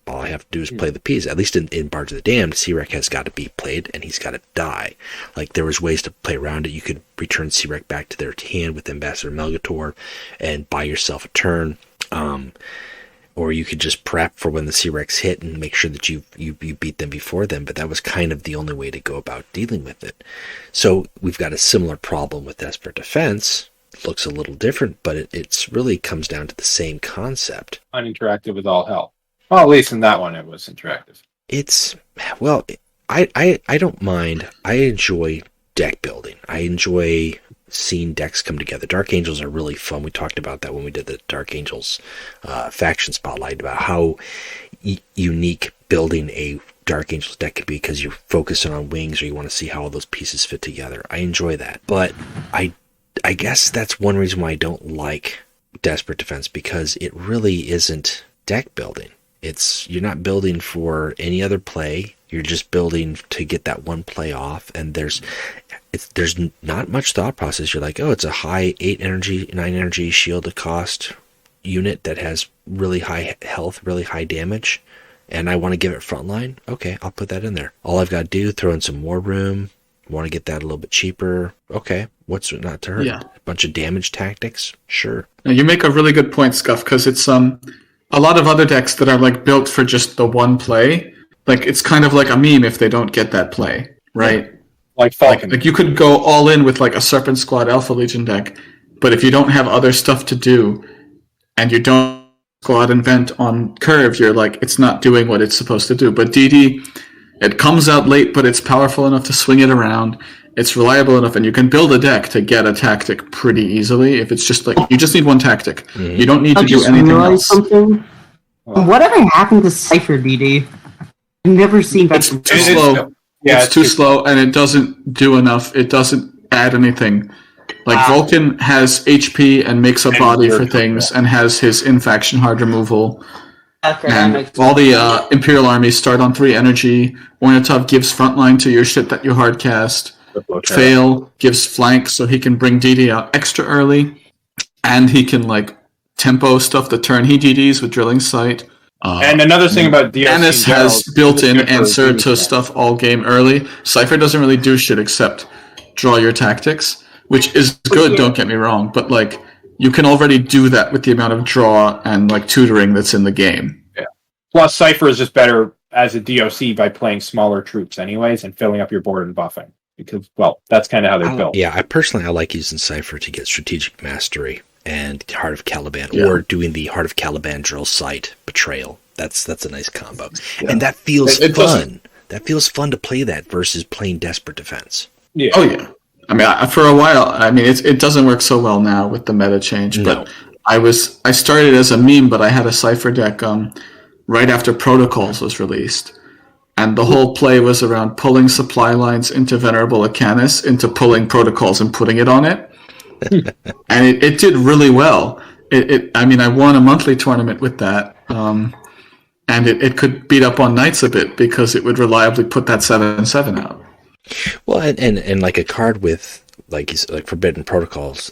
All I have to do is play the piece. At least in Barge of the Damned, C-Rec has got to be played, and he's got to die. Like, there was ways to play around it. You could return C-Rec back to their hand with Ambassador Melgator and buy yourself a turn. Or you could just prep for when the C-Recs hit and make sure that you beat them before them. But that was kind of the only way to go about dealing with it. So we've got a similar problem with Desperate Defense. Looks a little different, but it's really comes down to the same concept. Uninteractive with all hell. Well, at least in that one it was interactive. It's, well, I don't mind. I enjoy deck building. I enjoy seeing decks come together. Dark Angels are really fun. We talked about that when we did the Dark Angels faction spotlight, about how unique building a Dark Angels deck could be because you're focusing on wings or you want to see how all those pieces fit together. I enjoy that. But I guess that's one reason why I don't like Desperate Defense, because it really isn't deck building. You're not building for any other play. You're just building to get that one play off, and there's not much thought process. You're like, oh, it's a high 8 energy, 9 energy shield to cost unit that has really high health, really high damage, and I want to give it frontline. Okay, I'll put that in there. All I've got to do, throw in some war room. Want to get that a little bit cheaper. Okay, what's not to hurt? Yeah. A bunch of damage tactics? Sure. Now, you make a really good point, Scuff, because it's a lot of other decks that are like built for just the one play. Like, it's kind of like a meme if they don't get that play, right? Like Falcon. Like you could go all in with like a Serpent Squad Alpha Legion deck, but if you don't have other stuff to do, and you don't go out and vent on curve, you're like, it's not doing what it's supposed to do. But DD, it comes out late, but it's powerful enough to swing it around. It's reliable enough, and you can build a deck to get a tactic pretty easily. If it's just like, you just need one tactic. You don't need to do anything else. Something. Whatever happened to Cypher, DD? I've never seen that. It's too slow. It's too slow, and it doesn't do enough. It doesn't add anything. Like, Vulcan has HP and makes a body for things, and has his in-faction hard removal. And all the Imperial armies start on 3 energy. Ornitov gives frontline to your shit that you hardcast. Fail gives flank, so he can bring DD out extra early. And he can, like, tempo stuff the turn he DDs with Drilling Sight. And another thing about DLC Yanis has built-in answer to stuff all game early. Cypher doesn't really do shit except draw your tactics, which is good, don't get me wrong, but like, you can already do that with the amount of draw and like tutoring that's in the game. Yeah. Plus, Cypher is just better as a DOC by playing smaller troops anyways and filling up your board and buffing. Because, well, that's kind of how they're built. Yeah, I like using Cypher to get strategic mastery and Heart of Caliban, or doing the Heart of Caliban drill site betrayal. That's a nice combo, and that feels fun. That feels fun to play that versus playing Desperate Defense. Yeah. Oh yeah. I mean, for a while, I mean, it doesn't work so well now with the meta change. But I started as a meme, but I had a Cypher deck right after Protocols was released, and the whole play was around pulling supply lines into Venerable Acanis, into pulling Protocols and putting it on it. And it did really well. I mean, I won a monthly tournament with that, and it could beat up on Knights a bit because it would reliably put that 7/7 out. Well, and like a card with like Forbidden Protocols,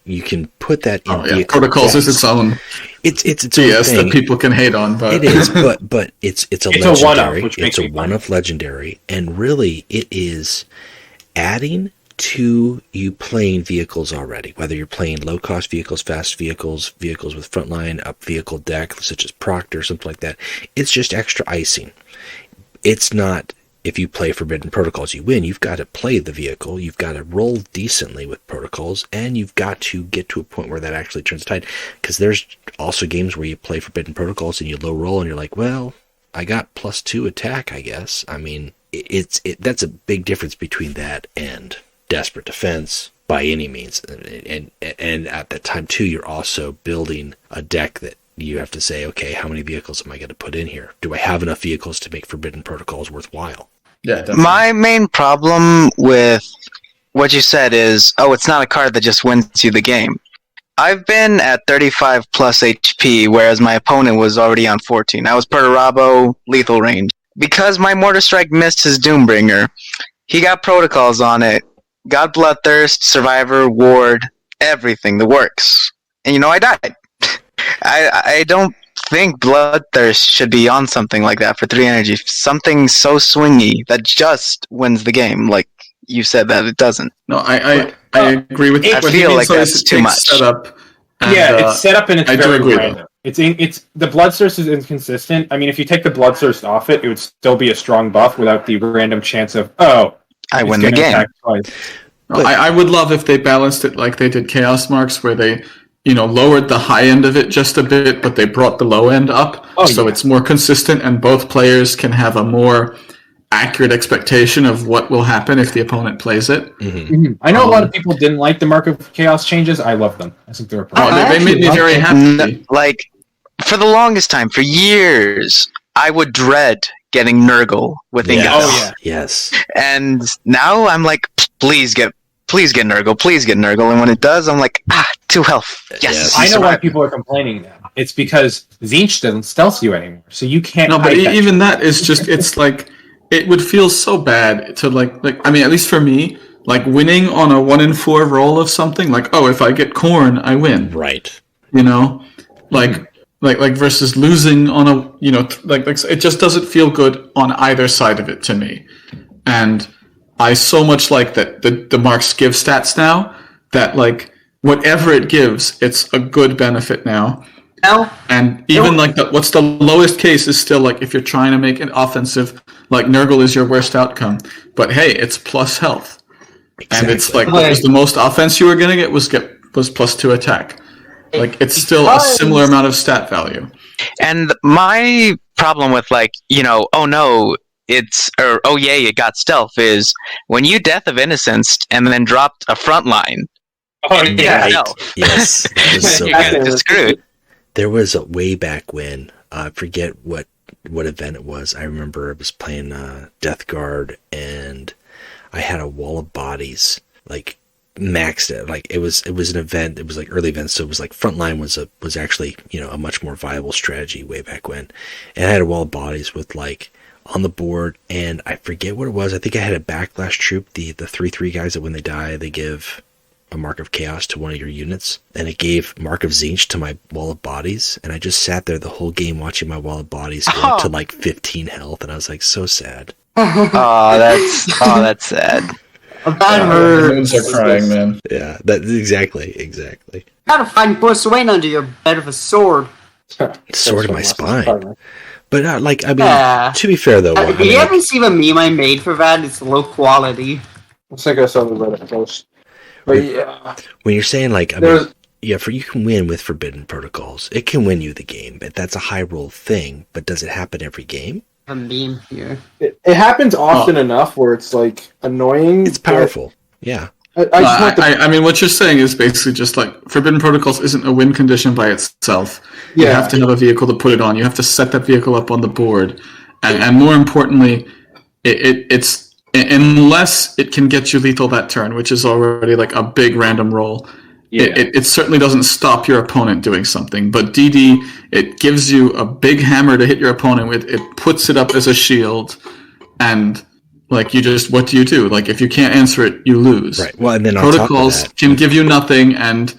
you can put that in Protocols is its own. It's its own BS thing that people can hate on, but it is. But it's a legendary. It's a one-off legendary, and really it is adding to you playing vehicles already, whether you're playing low-cost vehicles, fast vehicles, vehicles with frontline, up vehicle deck, such as Proctor, something like that. It's just extra icing. It's not, if you play Forbidden Protocols, you win. You've got to play the vehicle, you've got to roll decently with Protocols, and you've got to get to a point where that actually turns tide. Because there's also games where you play Forbidden Protocols and you low roll, and you're like, well, I got +2 attack, I guess. I mean, that's a big difference between that and Desperate Defense by any means, and at that time too, you're also building a deck that you have to say, okay, how many vehicles am I going to put in here? Do I have enough vehicles to make Forbidden Protocols worthwhile? Yeah, definitely. My main problem with what you said is, it's not a card that just wins you the game. I've been at 35 plus HP, whereas my opponent was already on 14. I was Perturabo, lethal range. Because my Mortar Strike missed his Doombringer, he got Protocols on it, got Bloodthirst, Survivor, Ward, everything, the works. And I died. I don't think Bloodthirst should be on something like that for 3 energy. Something so swingy that just wins the game, like you said that it doesn't. No, I agree with you. I feel like that's too much. Setup it's set up and it's very agree, random. It's the Bloodthirst is inconsistent. I mean, if you take the Bloodthirst off it would still be a strong buff without the random chance of, I win the game. I would love if they balanced it like they did Chaos Marks, where they lowered the high end of it just a bit, but they brought the low end up, so it's more consistent, and both players can have a more accurate expectation of what will happen if the opponent plays it. I know a lot of people didn't like the Mark of Chaos changes. I love them. I think they're they made me very happy. Like, for the longest time, for years, I would dread getting Nurgle with Ingot. Yes. And now I'm like, please get Nurgle. And when it does, I'm like, 2 health. Yes. I know why people are complaining now. It's because Tzeentch doesn't stealth you anymore, so you can't. No, but even that is just, it's like, it would feel so bad to I mean, at least for me, like winning on a 1 in 4 roll of something, like, if I get corn, I win. Right. Like versus losing on a, it just doesn't feel good on either side of it to me. And I so much like that the marks give stats now that, like, whatever it gives, it's a good benefit now. And even what's the lowest case is still, like, if you're trying to make an offensive, like, Nurgle is your worst outcome, but hey, it's plus health. Exactly. And it's like, what was the most offense you were going to get was plus 2 attack. Like, it's still a similar amount of stat value. And my problem with, like, oh no, it got stealth, is when you Death of Innocence and then dropped a frontline. Yes. You're screwed. There was a way back when, I forget what event it was. I remember I was playing Death Guard, and I had a wall of bodies, like, maxed it. Like, it was an event. It was like early event, so it was like frontline was actually a much more viable strategy way back when. And I had a wall of bodies with, like, on the board, and I forget what it was. I think I had a backlash troop, the 3/3 guys that when they die they give a Mark of Chaos to one of your units, and it gave Mark of Tzeentch to my wall of bodies, and I just sat there the whole game watching my wall of bodies go up to like 15 health, and I was like, so sad. That's sad. That hurts. Are crying, man. Yeah, that exactly. Gotta find Bruce Wayne under your bed with a sword. Sword in my spine. But to be fair though, you haven't seen a meme I made for that? It's low quality. I think I saw the Reddit post. But yeah, when you're saying like, you can win with Forbidden Protocols. It can win you the game, but that's a high roll thing. But does it happen every game? A meme here. It happens often enough where it's like annoying. It's powerful. Yeah. I mean, what you're saying is basically just like Forbidden Protocols isn't a win condition by itself. You have to have a vehicle to put it on. You have to set that vehicle up on the board, and more importantly, it's unless it can get you lethal that turn, which is already like a big random roll. It certainly doesn't stop your opponent doing something, but DD, it gives you a big hammer to hit your opponent with. It puts it up as a shield, and like what do you do? Like, if you can't answer it, you lose. Right. Well, and then Protocols can give you nothing, and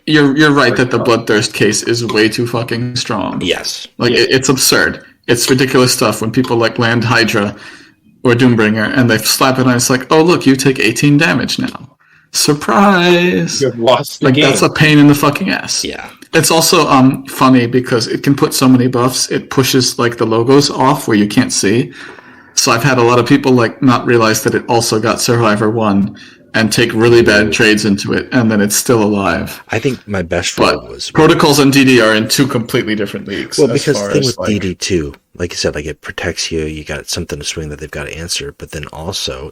you're right that the Bloodthirst case is way too fucking strong. Yes. Like, it's absurd. It's ridiculous stuff when people like land Hydra or Doombringer, and they slap it on. It's like, oh look, you take 18 damage now. Surprise! You've lost the game. That's a pain in the fucking ass. Yeah. It's also funny because it can put so many buffs. It pushes like the logos off where you can't see. So I've had a lot of people like not realize that it also got Survivor 1 and take really bad trades into it, and then it's still alive. I think my best roll was Protocols and DD are in 2 completely different leagues. Well, because the thing with DD too, like you said, like it protects you. You got something to swing that they've got to answer, but then also,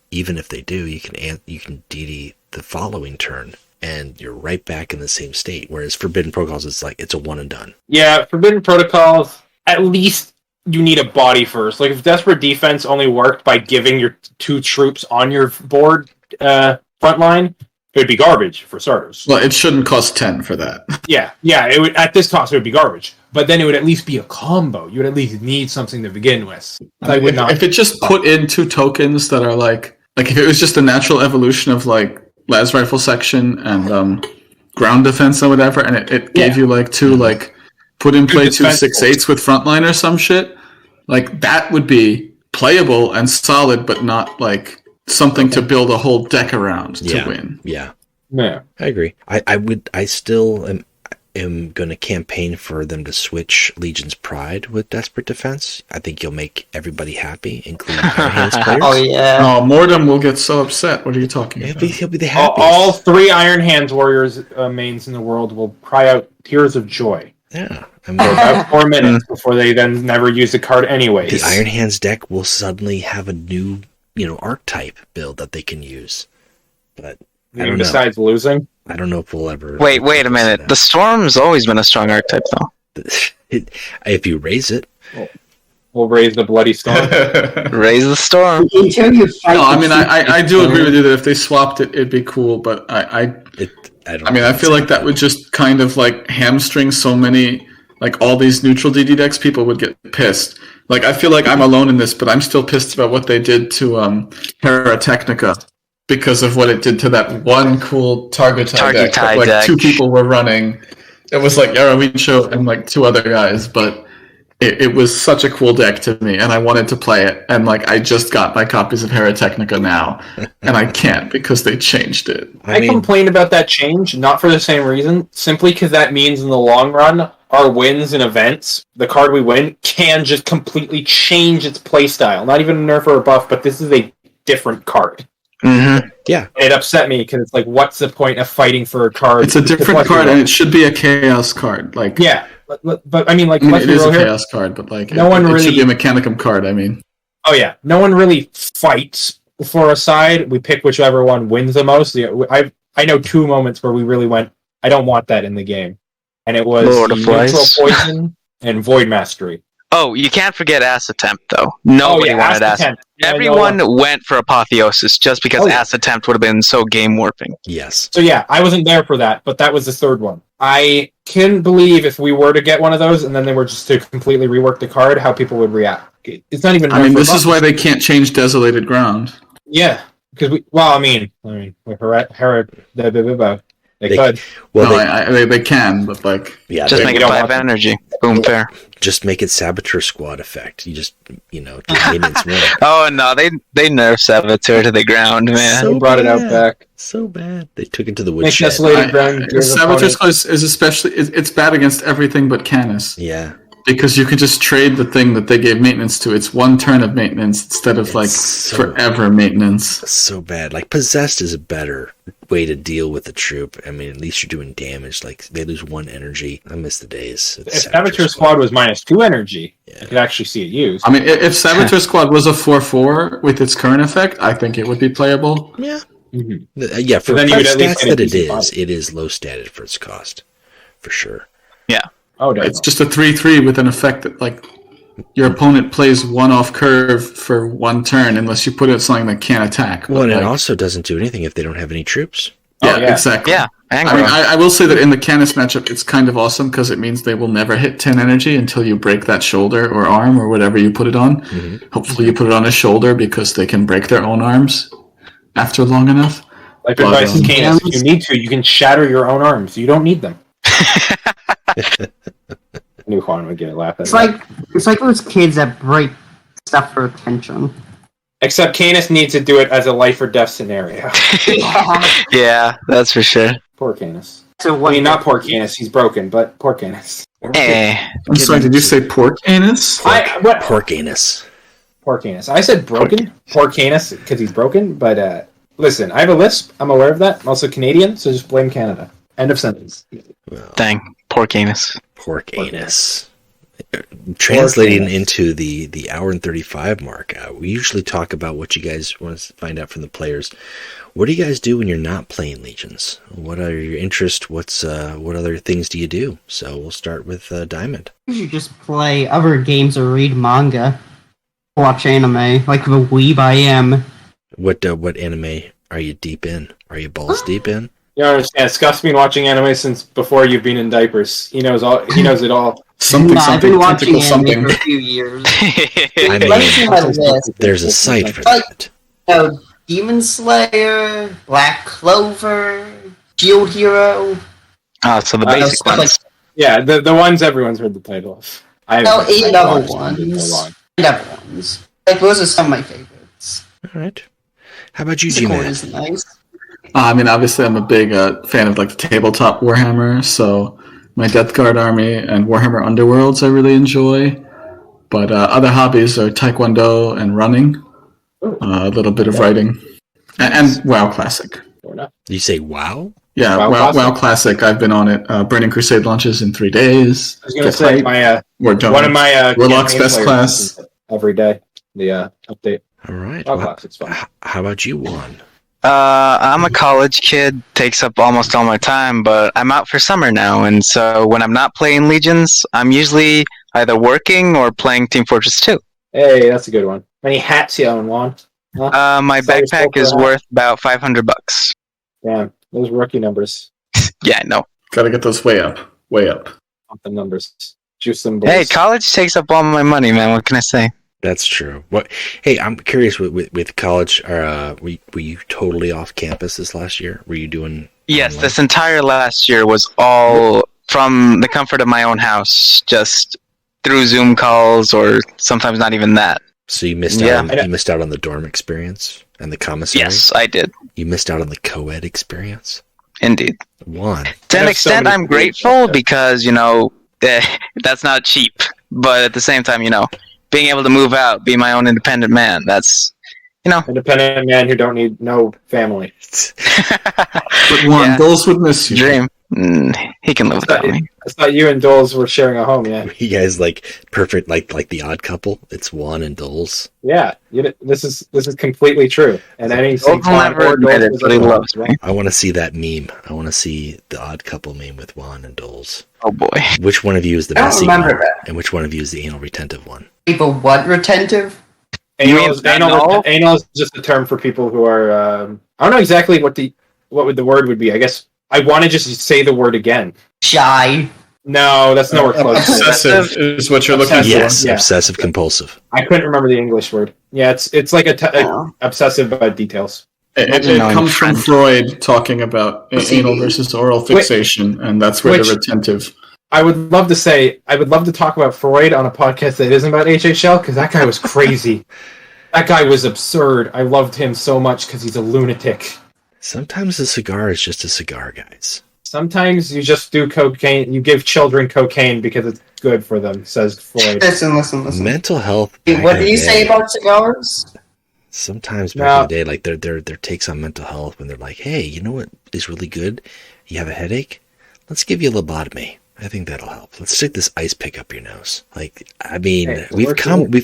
even if they do, you can DD the following turn, and you're right back in the same state. Whereas Forbidden Protocols, it's like it's a one and done. Yeah, Forbidden Protocols, at least you need a body first. Like, if Desperate Defense only worked by giving your 2 troops on your board front line, it would be garbage for starters. Well, it shouldn't cost 10 for that. Yeah, it would, at this cost, it would be garbage. But then it would at least be a combo. You would at least need something to begin with. If it just put in 2 tokens that are like if it was just a natural evolution of like las rifle section and ground defense or whatever, and it gave you like 2 like put in play 2 6/8s with frontline or some shit, like that would be playable and solid, but not like something to build a whole deck around to win. Yeah. Yeah. I agree. I still am. am going to campaign for them to switch Legion's Pride with Desperate Defense. I think you'll make everybody happy, including Iron Hands players. Oh yeah. Oh, Mordem will get so upset. What are you talking about? He'll be the happiest. All 3 Iron Hands warriors mains in the world will cry out tears of joy. Yeah. For about 4 minutes before they then never use the card anyways. The Iron Hands deck will suddenly have a new, archetype build that they can use. But I don't know. Besides losing? I don't know if we'll ever... Wait a minute. The Storm's always been a strong archetype, though. If you raise it. We'll raise the Bloody Storm. Raise the Storm. Until you fight. No, I mean, I do agree with you that if they swapped it, it'd be cool, but I feel like that would just kind of like hamstring so many, like all these neutral DD decks, people would get pissed. Like, I feel like I'm alone in this, but I'm still pissed about what they did to Terra Technica because of what it did to that one cool Target deck that like 2 people were running. It was like Yarawicho and like 2 other guys, but it was such a cool deck to me, and I wanted to play it, and like I just got my copies of Hera Technica now, and I can't because they changed it. I complained about that change, not for the same reason, simply because that means in the long run, our wins in events, the card we win, can just completely change its playstyle. Not even a nerf or a buff, but this is a different card. Mm-hmm. Yeah. It upset me because it's like, what's the point of fighting for a card? It's a different card, and it should be a chaos card. Like, yeah, but I mean, like, it is a chaos card, but like, it should be a Mechanicum card. I mean, oh yeah, no one really fights for a side. We pick whichever one wins the most. I know 2 moments where we really went, I don't want that in the game, and it was Neutral Poison and Void Mastery. Oh, you can't forget Ass Attempt, though. Nobody wanted Ass Attempt. Everyone went for Apotheosis just because Ass Attempt would have been so game-warping. Yes. So yeah, I wasn't there for that, but that was the 3rd one. I couldn't believe if we were to get one of those and then they were just to completely rework the card, how people would react. It's not even... I mean, this is why they can't change Desolated Ground. Yeah, because with Hera, they could. Well, they can, but like... Yeah, just make it 5 energy. Boom, fair. Just make it Saboteur Squad effect. You just, do maintenance more. Oh, no, they nerfed Saboteur to the ground, man. So brought it out back. So bad. They took it to the woodshed. Saboteur Squad is especially... It's bad against everything but Canis. Yeah. Because you can just trade the thing that they gave maintenance to. It's 1 turn of maintenance instead of forever maintenance. So bad. Like, Possessed is a better way to deal with the troop. I mean, at least you're doing damage. Like, they lose 1 energy. I miss the days. If Saboteur Squad was -2 energy, you could actually see it used. I mean, if Saboteur Squad was a 4/4 with its current effect, I think it would be playable. Yeah. Mm-hmm. Yeah, for the stats that it is low statted for its cost. For sure. Yeah. Oh, definitely. It's just a 3/3 with an effect that, like, your opponent plays 1 off curve for 1 turn unless you put it something that can't attack. Well, and it also doesn't do anything if they don't have any troops. Yeah, exactly. Yeah, I mean, I will say that in the Canis matchup, it's kind of awesome because it means they will never hit 10 energy until you break that shoulder or arm or whatever you put it on. Mm-hmm. Hopefully you put it on a shoulder because they can break their own arms after long enough. Like advice is Canis, if you need to, you can shatter your own arms. You don't need them. I knew Juan would get a laugh at it. It's like those kids that break stuff for attention. Except Canis needs to do it as a life or death scenario. Yeah, that's for sure. Poor Canis. So I mean, not poor Canis, he's broken, but poor Canis. I'm sorry, did you say poor Canis? Poor Canis. Poor Canis. I said broken. Poor Canis, because he's broken, but listen, I have a lisp, I'm aware of that. I'm also Canadian, so just blame Canada. End of sentence. Well, dang, poor Canis. Poor Canis. Translating into the hour and 35 mark, we usually talk about what you guys want to find out from the players. What do you guys do when you're not playing Legions? What are your interests? What other things do you do? So we'll start with Diamond. You should just play other games or read manga, watch anime, like the Weeb I am. What anime are you deep in? Are you balls deep in? You don't understand. Scuff's been watching anime since before you've been in diapers. He knows it all. I've been watching anime for a few years. I mean, let me see my list. There's a site for that. Demon Slayer, Black Clover, Shield Hero. Oh, so the basic ones. Yeah, the ones everyone's heard the title of. Eight other ones. Like, those are some of my favorites. All right. How about you, Gmat? Is nice. I mean, obviously, I'm a big fan of like the tabletop Warhammer, so my Death Guard army and Warhammer Underworlds I really enjoy. But other hobbies are Taekwondo and running, a little bit of writing, and WoW Classic. You say WoW? Yeah, WoW Classic. I've been on it. Burning Crusade launches in 3 days. I was going to say, one of my Warlock's best class. Every day, the update. All right. WoW Classic's fun. How about you, Juan? I'm a college kid, takes up almost all my time, but I'm out for summer now, and so when I'm not playing Legions, I'm usually either working or playing Team Fortress 2. Hey, that's a good one. How many hats you own, Juan? Huh? My backpack is worth about $500. Damn, those rookie numbers. Yeah, I know. Gotta get those way up. Pump the numbers. Juice them boys. Hey, college takes up all my money, man. What can I say? That's true. What? Hey, I'm curious with college. Were you totally off campus this last year? Were you doing? Yes, online? this entire last year was all from the comfort of my own house, just through Zoom calls, or sometimes not even that. So you missed out. You missed out on the dorm experience and the commissary. Yes, I did. You missed out on the co-ed experience. Indeed. Juan. To an extent, I'm grateful because that's not cheap. But at the same time, being able to move out, be my own independent man, that's, independent man who don't need no family. But Juan, Doles would miss you. Dream. He can live without me. I thought you and Doles were sharing a home, yeah. You guys perfect, like the Odd Couple. It's Juan and Doles. Yeah, this is completely true. And any Doles will never admit it, but he loves me. I want to see that meme. I want to see the Odd Couple meme with Juan and Doles. Oh boy! Which one of you is the messy one, and which one of you is the anal retentive one? People what retentive? Anal is just a term for people who are. I don't know exactly what the word would be. I guess I want to just say the word again. Shy. No, that's nowhere close. Obsessive is what you're looking for. Yes, obsessive compulsive. I couldn't remember the English word. Yeah, it's like obsessive about details. It comes from Freud talking about anal versus oral fixation, and that's where the retentive. I would love to talk about Freud on a podcast that isn't about HHL, because that guy was crazy. That guy was absurd. I loved him so much because he's a lunatic. Sometimes a cigar is just a cigar, guys. Sometimes you just do cocaine. You give children cocaine because it's good for them, says Freud. Listen. Mental health. What do you say about cigars? Sometimes back in the day, like their takes on mental health, when they're like, "Hey, you know what is really good? You have a headache? Let's give you a lobotomy. I think that'll help. Let's stick this ice pick up your nose." Like, I mean, we've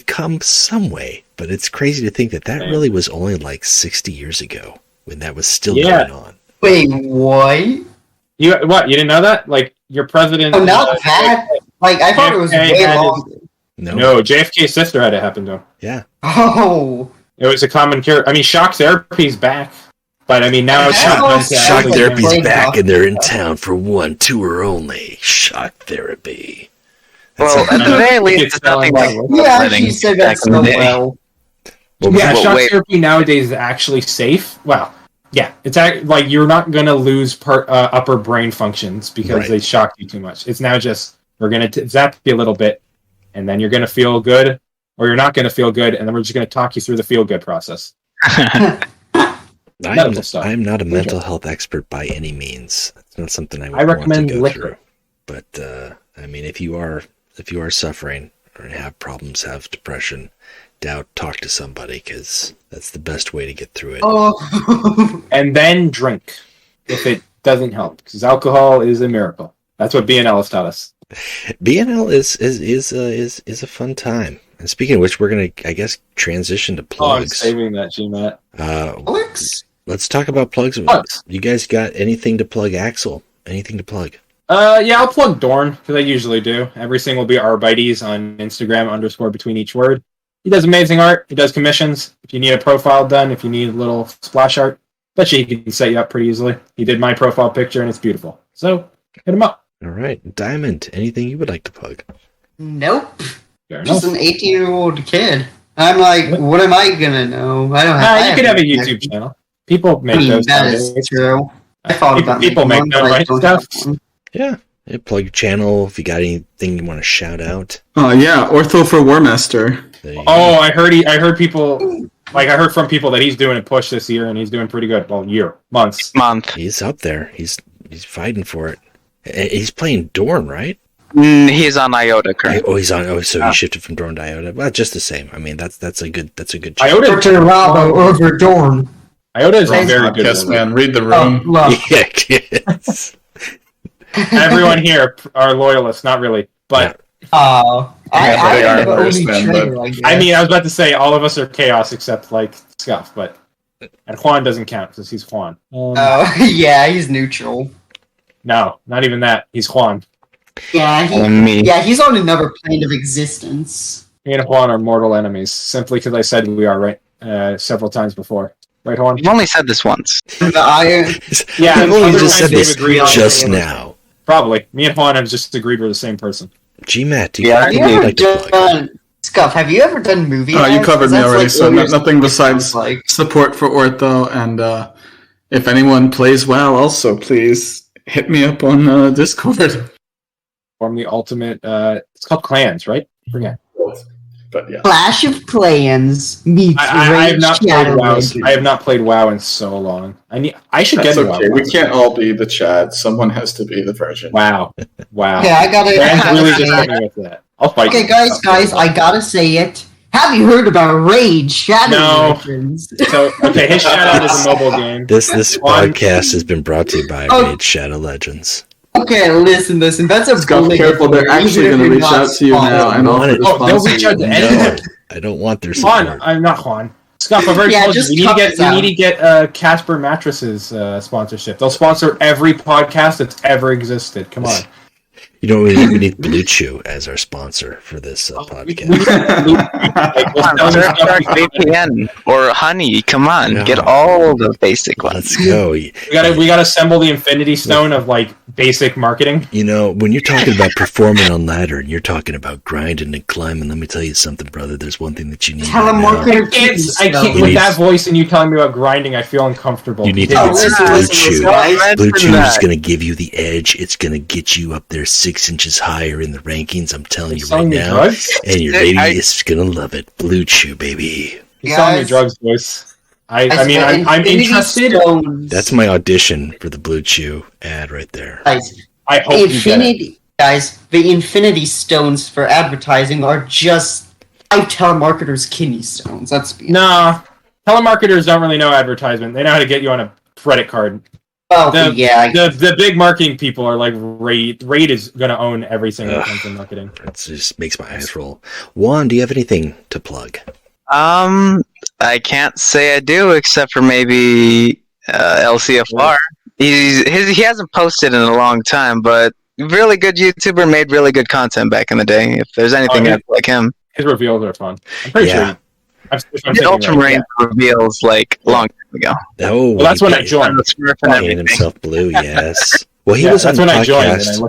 come some way, but it's crazy to think that really was only like 60 years ago when that was still going on. Wait, what? You didn't know that? Like, your president... Oh, not that. Like, I thought it was way longer. No, JFK's sister had it happen to him. Yeah. Oh. It was a common cure. I mean, shock therapy's back. But, I mean, now it's... Shock therapy's back, and they're in town for one tour only. Shock therapy. Well, at the very least, it's nothing like... Yeah, she said that so well. Yeah, shock therapy nowadays is actually safe. Well... Yeah, it's like you're not going to lose upper brain functions because they shocked you too much. It's now just, we're going to zap you a little bit, and then you're going to feel good, or you're not going to feel good, and then we're just going to talk you through the feel-good process. I am not a mental health expert by any means. It's not something I would recommend want to go liquor. Through. But, I mean, if you are suffering or have problems, have depression, doubt, talk to somebody, because that's the best way to get through it. Oh. And then drink if it doesn't help, because alcohol is a miracle. That's what BNL has taught us. BNL is a fun time. And speaking of which, we're gonna, I guess, transition to plugs. Oh, I'm saving that, Gmat. Plugs? Let's talk about plugs. You guys got anything to plug, Axel? Anything to plug? Yeah, I'll plug Dorn, because I usually do. Everything will be Arbites on Instagram _ between each word. He does amazing art. He does commissions. If you need a profile done, if you need a little splash art, bet you he can set you up pretty easily. He did my profile picture, and it's beautiful. So, hit him up. All right. Diamond, anything you would like to plug? Nope. Just an 18-year-old kid. I'm like, what am I going to know? I don't have... you could have a YouTube channel. People make those that is true. I thought about people make those right stuff. Yeah. Plug your channel if you got anything you want to shout out. Yeah, Ortho for Warmaster. Oh, I heard people, like, I heard from people that he's doing a push this year, and he's doing pretty good. Well, month. He's up there. He's fighting for it. He's playing Dorn, right? He's on Iota currently. Oh, he's on. Oh, so he shifted from Dorn to Iota. Well, just the same. I mean, that's a good. Iota to Rabo over Dorn. Iota is a very good. Yes, man. Read the room. Yeah, kids. Everyone here are loyalists, not really, but. I mean, I was about to say all of us are chaos except like Scuff, but and Juan doesn't count because he's Juan. Yeah, he's neutral. No, not even that. He's Juan. Yeah, he's on another plane of existence. Me and Juan are mortal enemies, simply because I said we are, right? Several times before. Right, Juan? You've only said this once. Yeah, I've only just said this just now. Probably. Me and Juan have just agreed we're the same person. Gmat, do you like to plug? Scuff, have you ever done movie ads? You covered me already, like so nothing besides support for Ortho, and if anyone plays WoW also, please hit me up on Discord. Form the ultimate, it's called Clans, right? Forget. But yeah. Clash of Clans meets I have not played WoW. I have not played WoW in so long. I should get okay. WoW. We can't all be the Chad. Someone has to be the virgin. Wow. Yeah, I gotta. Really just hit me with that. I'll fight. Okay, guys, I gotta say it. Have you heard about Raid Shadow Legends? So, okay, his shout out is a mobile game. This podcast has been brought to you by Raid Shadow Legends. Okay, listen. That's a Be careful, they're actually going to reach out to you now. And they'll reach out to anyone. I don't want their support. Juan, I'm not Juan. Scuff, I've already told you. You need to get Casper Mattresses sponsorship. They'll sponsor every podcast that's ever existed. Come on. You know, we need Blue Chew as our sponsor for this podcast. VPN or Honey, come on, get all the basic ones. Let's go. We gotta assemble the Infinity Stone of like basic marketing. You know, when you're talking about performing on ladder and you're talking about grinding and climbing, let me tell you something, brother. There's one thing that you need. I can't with that voice and you telling me about grinding. I feel uncomfortable. You need to get some Blue Chew. Blue Chew is going to give you the edge. It's going to get you up there 6 inches higher in the rankings. I'm telling you right now, and your lady is gonna love it. Blue Chew, baby. You're selling me drugs, boys. I mean, I'm interested. That's my audition for the Blue Chew ad right there. Guys, I hope you get it. Guys, the Infinity Stones for advertising are just telemarketers' kidney stones. Nah, telemarketers don't really know advertisement. They know how to get you on a credit card. The big marketing people are like Raid. Raid is going to own everything when it comes to marketing. It just makes my eyes roll. Juan, do you have anything to plug? I can't say I do, except for maybe LCFR. He hasn't posted in a long time, but really good YouTuber, made really good content back in the day. If there's anything like him, his reveals are fun. I'm pretty sure. Ultramarine reveals like a long time ago. Oh, well, that's when I joined. Painting himself blue, yes. Well, he was on the podcast.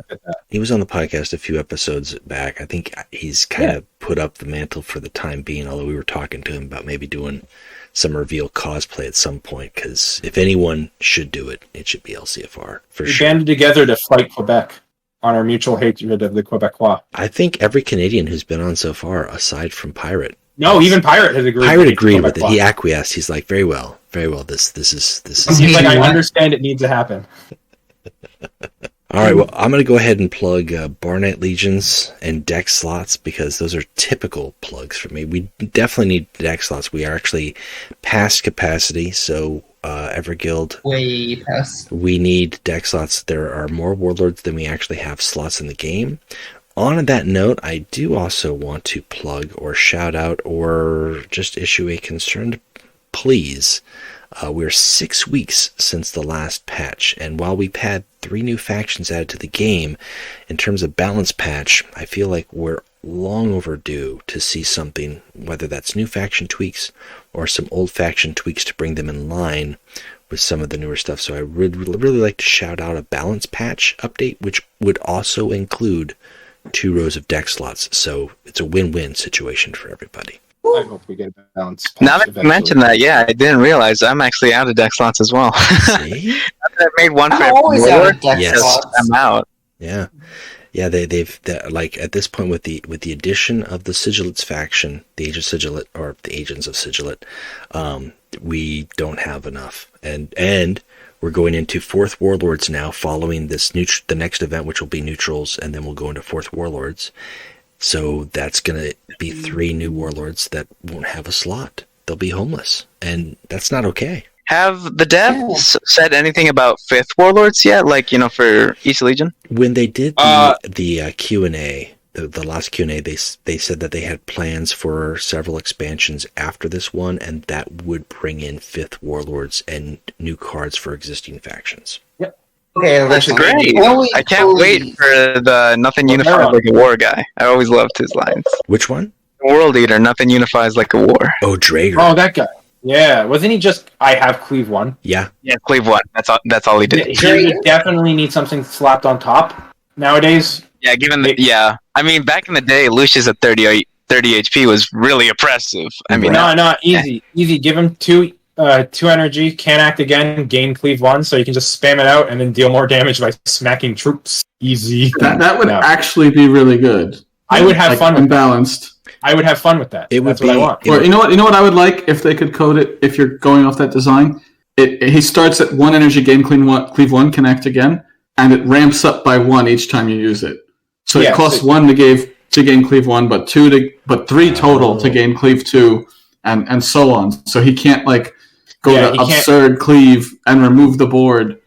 He was on the podcast a few episodes back. I think he's kind of put up the mantle for the time being, although we were talking to him about maybe doing some reveal cosplay at some point, because if anyone should do it, it should be LCFR, for sure. We banded together to fight Quebec on our mutual hatred of the Quebecois. I think every Canadian who's been on so far, aside from Pirate. No, even Pirate has agreed. Pirate agreed with it. He acquiesced. He's like, very well. This is. He's like, I understand it needs to happen. All right, well, I'm going to go ahead and plug Barnight Legions and deck slots, because those are typical plugs for me. We definitely need deck slots. We are actually past capacity, so Everguild, way past. We need deck slots. There are more warlords than we actually have slots in the game. On that note, I do also want to plug or shout out or just issue a concerned please. We're 6 weeks since the last patch, and while we've had 3 new factions added to the game, in terms of balance patch, I feel like we're long overdue to see something, whether that's new faction tweaks or some old faction tweaks to bring them in line with some of the newer stuff. So I would really like to shout out a balance patch update, which would also include 2 rows of deck slots. So it's a win-win situation for everybody. I hope we get a balance. Now that you mention that, I didn't realize I'm actually out of deck slots as well. See? I made one for always out of deck slots. I'm out. Yeah. Yeah, they've like at this point with the addition of the Sigillets faction, the Age of Sigillet or the Agents of Sigillet, we don't have enough, and we're going into Fourth Warlords now, following this the next event, which will be Neutrals, and then we'll go into Fourth Warlords. So that's gonna be 3 new Warlords that won't have a slot. They'll be homeless, and that's not okay. Have the devs said anything about Fifth Warlords yet? Like, for East Legion? When they did the Q&A, the last Q&A, they said that they had plans for several expansions after this one, and that would bring in Fifth Warlords and new cards for existing factions. Yep. Okay, That's great. I can't wait for the Nothing Unifies Like a War guy. I always loved his lines. Which one? World Eater, Nothing Unifies Like a War. Oh, Drager. Oh, that guy. Yeah, wasn't he just I have Cleave 1? Yeah. Yeah, Cleave 1. That's all he did. He would definitely need something slapped on top nowadays. Yeah, I mean, back in the day, Lucius at 30 HP was really oppressive. I mean, easy. Give him 2 energy, can't act again, gain Cleave 1, so you can just spam it out and then deal more damage by smacking troops. Easy. That would actually be really good. I would have fun with balanced. I would have fun with that. That's what I want. Or you know what I would like if they could code it. If you're going off that design, he starts at 1 energy, gain Cleave 1, can act again, and it ramps up by 1 each time you use it. So it costs 1 to gain Cleave 1, but 3 total to gain Cleave 2, and so on. So he can't go to absurd Cleave and remove the board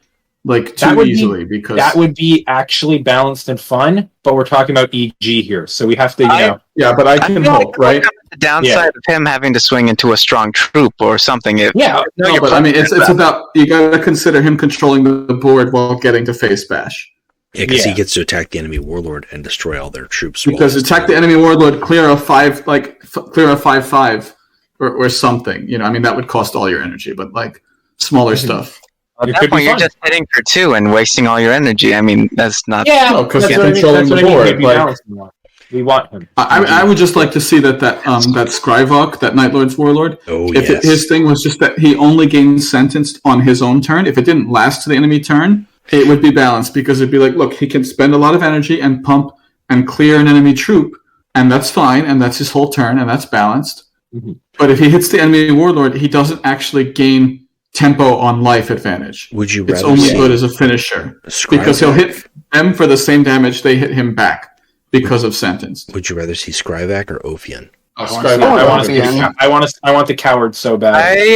too easily, because that would be actually balanced and fun. But we're talking about EG here, so we have to but I can hope, right? The downside of him having to swing into a strong troop or something. But I mean, it's about, you got to consider him controlling the board while getting to face bash. Yeah, because he gets to attack the enemy warlord and destroy all their troops. Because attack the enemy warlord, clear a 5/5 or something. I mean, that would cost all your energy, but smaller stuff. At that point, you're just hitting for 2 and wasting all your energy. I mean, that's not... Yeah, because you're controlling the board. We want him. I would just like to see that Scrivok, that Night Lord's warlord, his thing was just that he only gains sentenced on his own turn. If it didn't last to the enemy turn, it would be balanced, because it'd be look, he can spend a lot of energy and pump and clear an enemy troop, and that's fine, and that's his whole turn, and that's balanced. Mm-hmm. But if he hits the enemy warlord, he doesn't actually gain tempo on life advantage. Would you rather it's only good as a finisher, because he'll hit them for the same damage they hit him back because of sentence. Would you rather see Scrivac or Ophion? I want the coward so bad.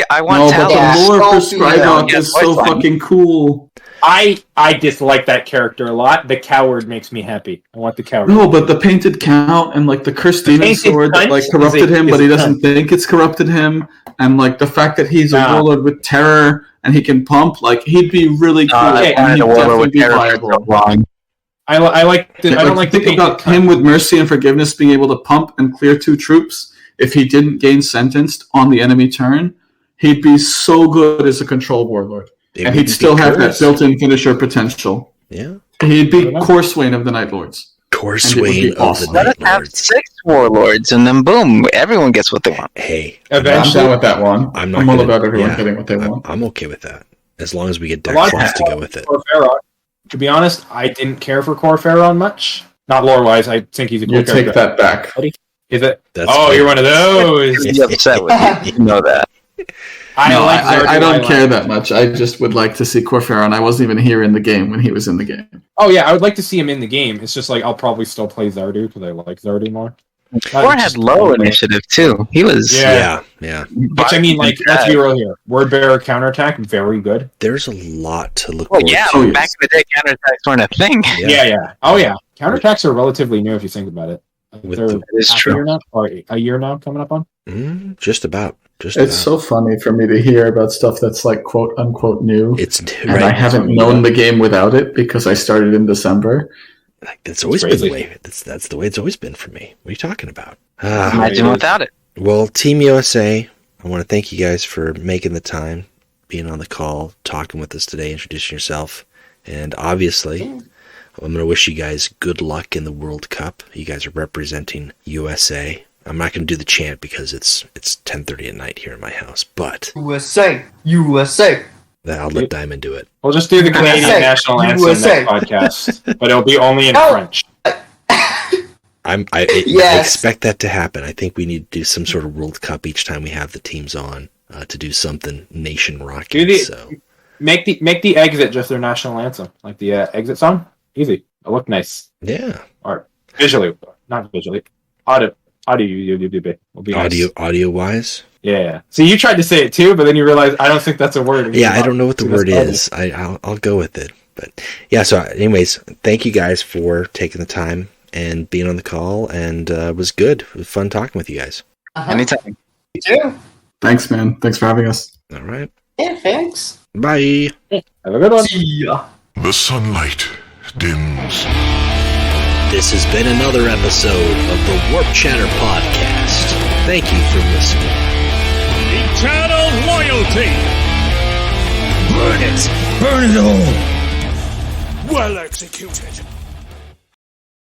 I want but the lore for Scrivok is so fucking cool. I dislike that character a lot. The coward makes me happy. I want the coward. No, but the painted count and the cursed demon sword that corrupted him, but he doesn't think it's corrupted him, and the fact that he's a warlord with terror and he can pump, he'd be really cool. And he'd definitely be viable. I don't like think about him with mercy and forgiveness being able to pump and clear 2 troops. If he didn't gain sentenced on the enemy turn, he'd be so good as a control warlord. And he'd still have that built-in finisher potential. Yeah. He'd be Corswain of the Night Lords. Corswain of the Night Lords. Let us have 6 warlords, and then boom, everyone gets what they want. Hey. Eventually, I'm down with that one. I'm all about everyone getting what they want. I'm okay with that, as long as we get deck slots to go with it. To be honest, I didn't care for Corferon much. Not lore-wise, I think he's a cool character. Take that back. Is it? You're one of those. He's upset with you. You know that. I don't care that much. I just would like to see Corferon. I wasn't even here in the game when he was in the game. Oh yeah, I would like to see him in the game. It's just I'll probably still play Zardu because I like Zardu more. Thor had low initiative too. He was yeah. Which I mean, let's be real here. Word bearer counterattack, very good. There's a lot to look forward to. Back in the day, counterattacks weren't a thing. Yeah. Oh yeah, counterattacks are relatively new if you think about it. It's true. A year now coming up on. Just about. It's so funny for me to hear about stuff that's quote unquote new. It's and I haven't known the game without it because I started in December. It's always been the way. That's the way it's always been for me. What are you talking about? Imagine without it. Well, Team USA, I want to thank you guys for making the time, being on the call, talking with us today, introducing yourself, and obviously, I'm going to wish you guys good luck in the World Cup. You guys are representing USA. I'm not going to do the chant because it's 10:30 at night here in my house, but USA. I'll let Diamond do it. We'll just do the Canadian national anthem next podcast, but it'll be only in French. I expect that to happen. I think we need to do some sort of World Cup each time we have the teams on to do something nation rocking. Make the exit just their national anthem, like the exit song. Easy. It'll look nice. Yeah. Or visually, not visually. Audio will be nice. Audio wise. Yeah. See, you tried to say it too, but then you realized I don't think that's a word. Yeah, I don't know what the word is. I'll go with it. But yeah. So, anyways, thank you guys for taking the time and being on the call, and it was good. It was fun talking with you guys. Anytime. You too. Thanks, man. Thanks for having us. All right. Yeah, thanks. Bye. Have a good one. See ya. The sunlight dims. This has been another episode of the Warp Chatter Podcast. Thank you for listening. Eternal loyalty. Burn it! Burn it all! Well executed.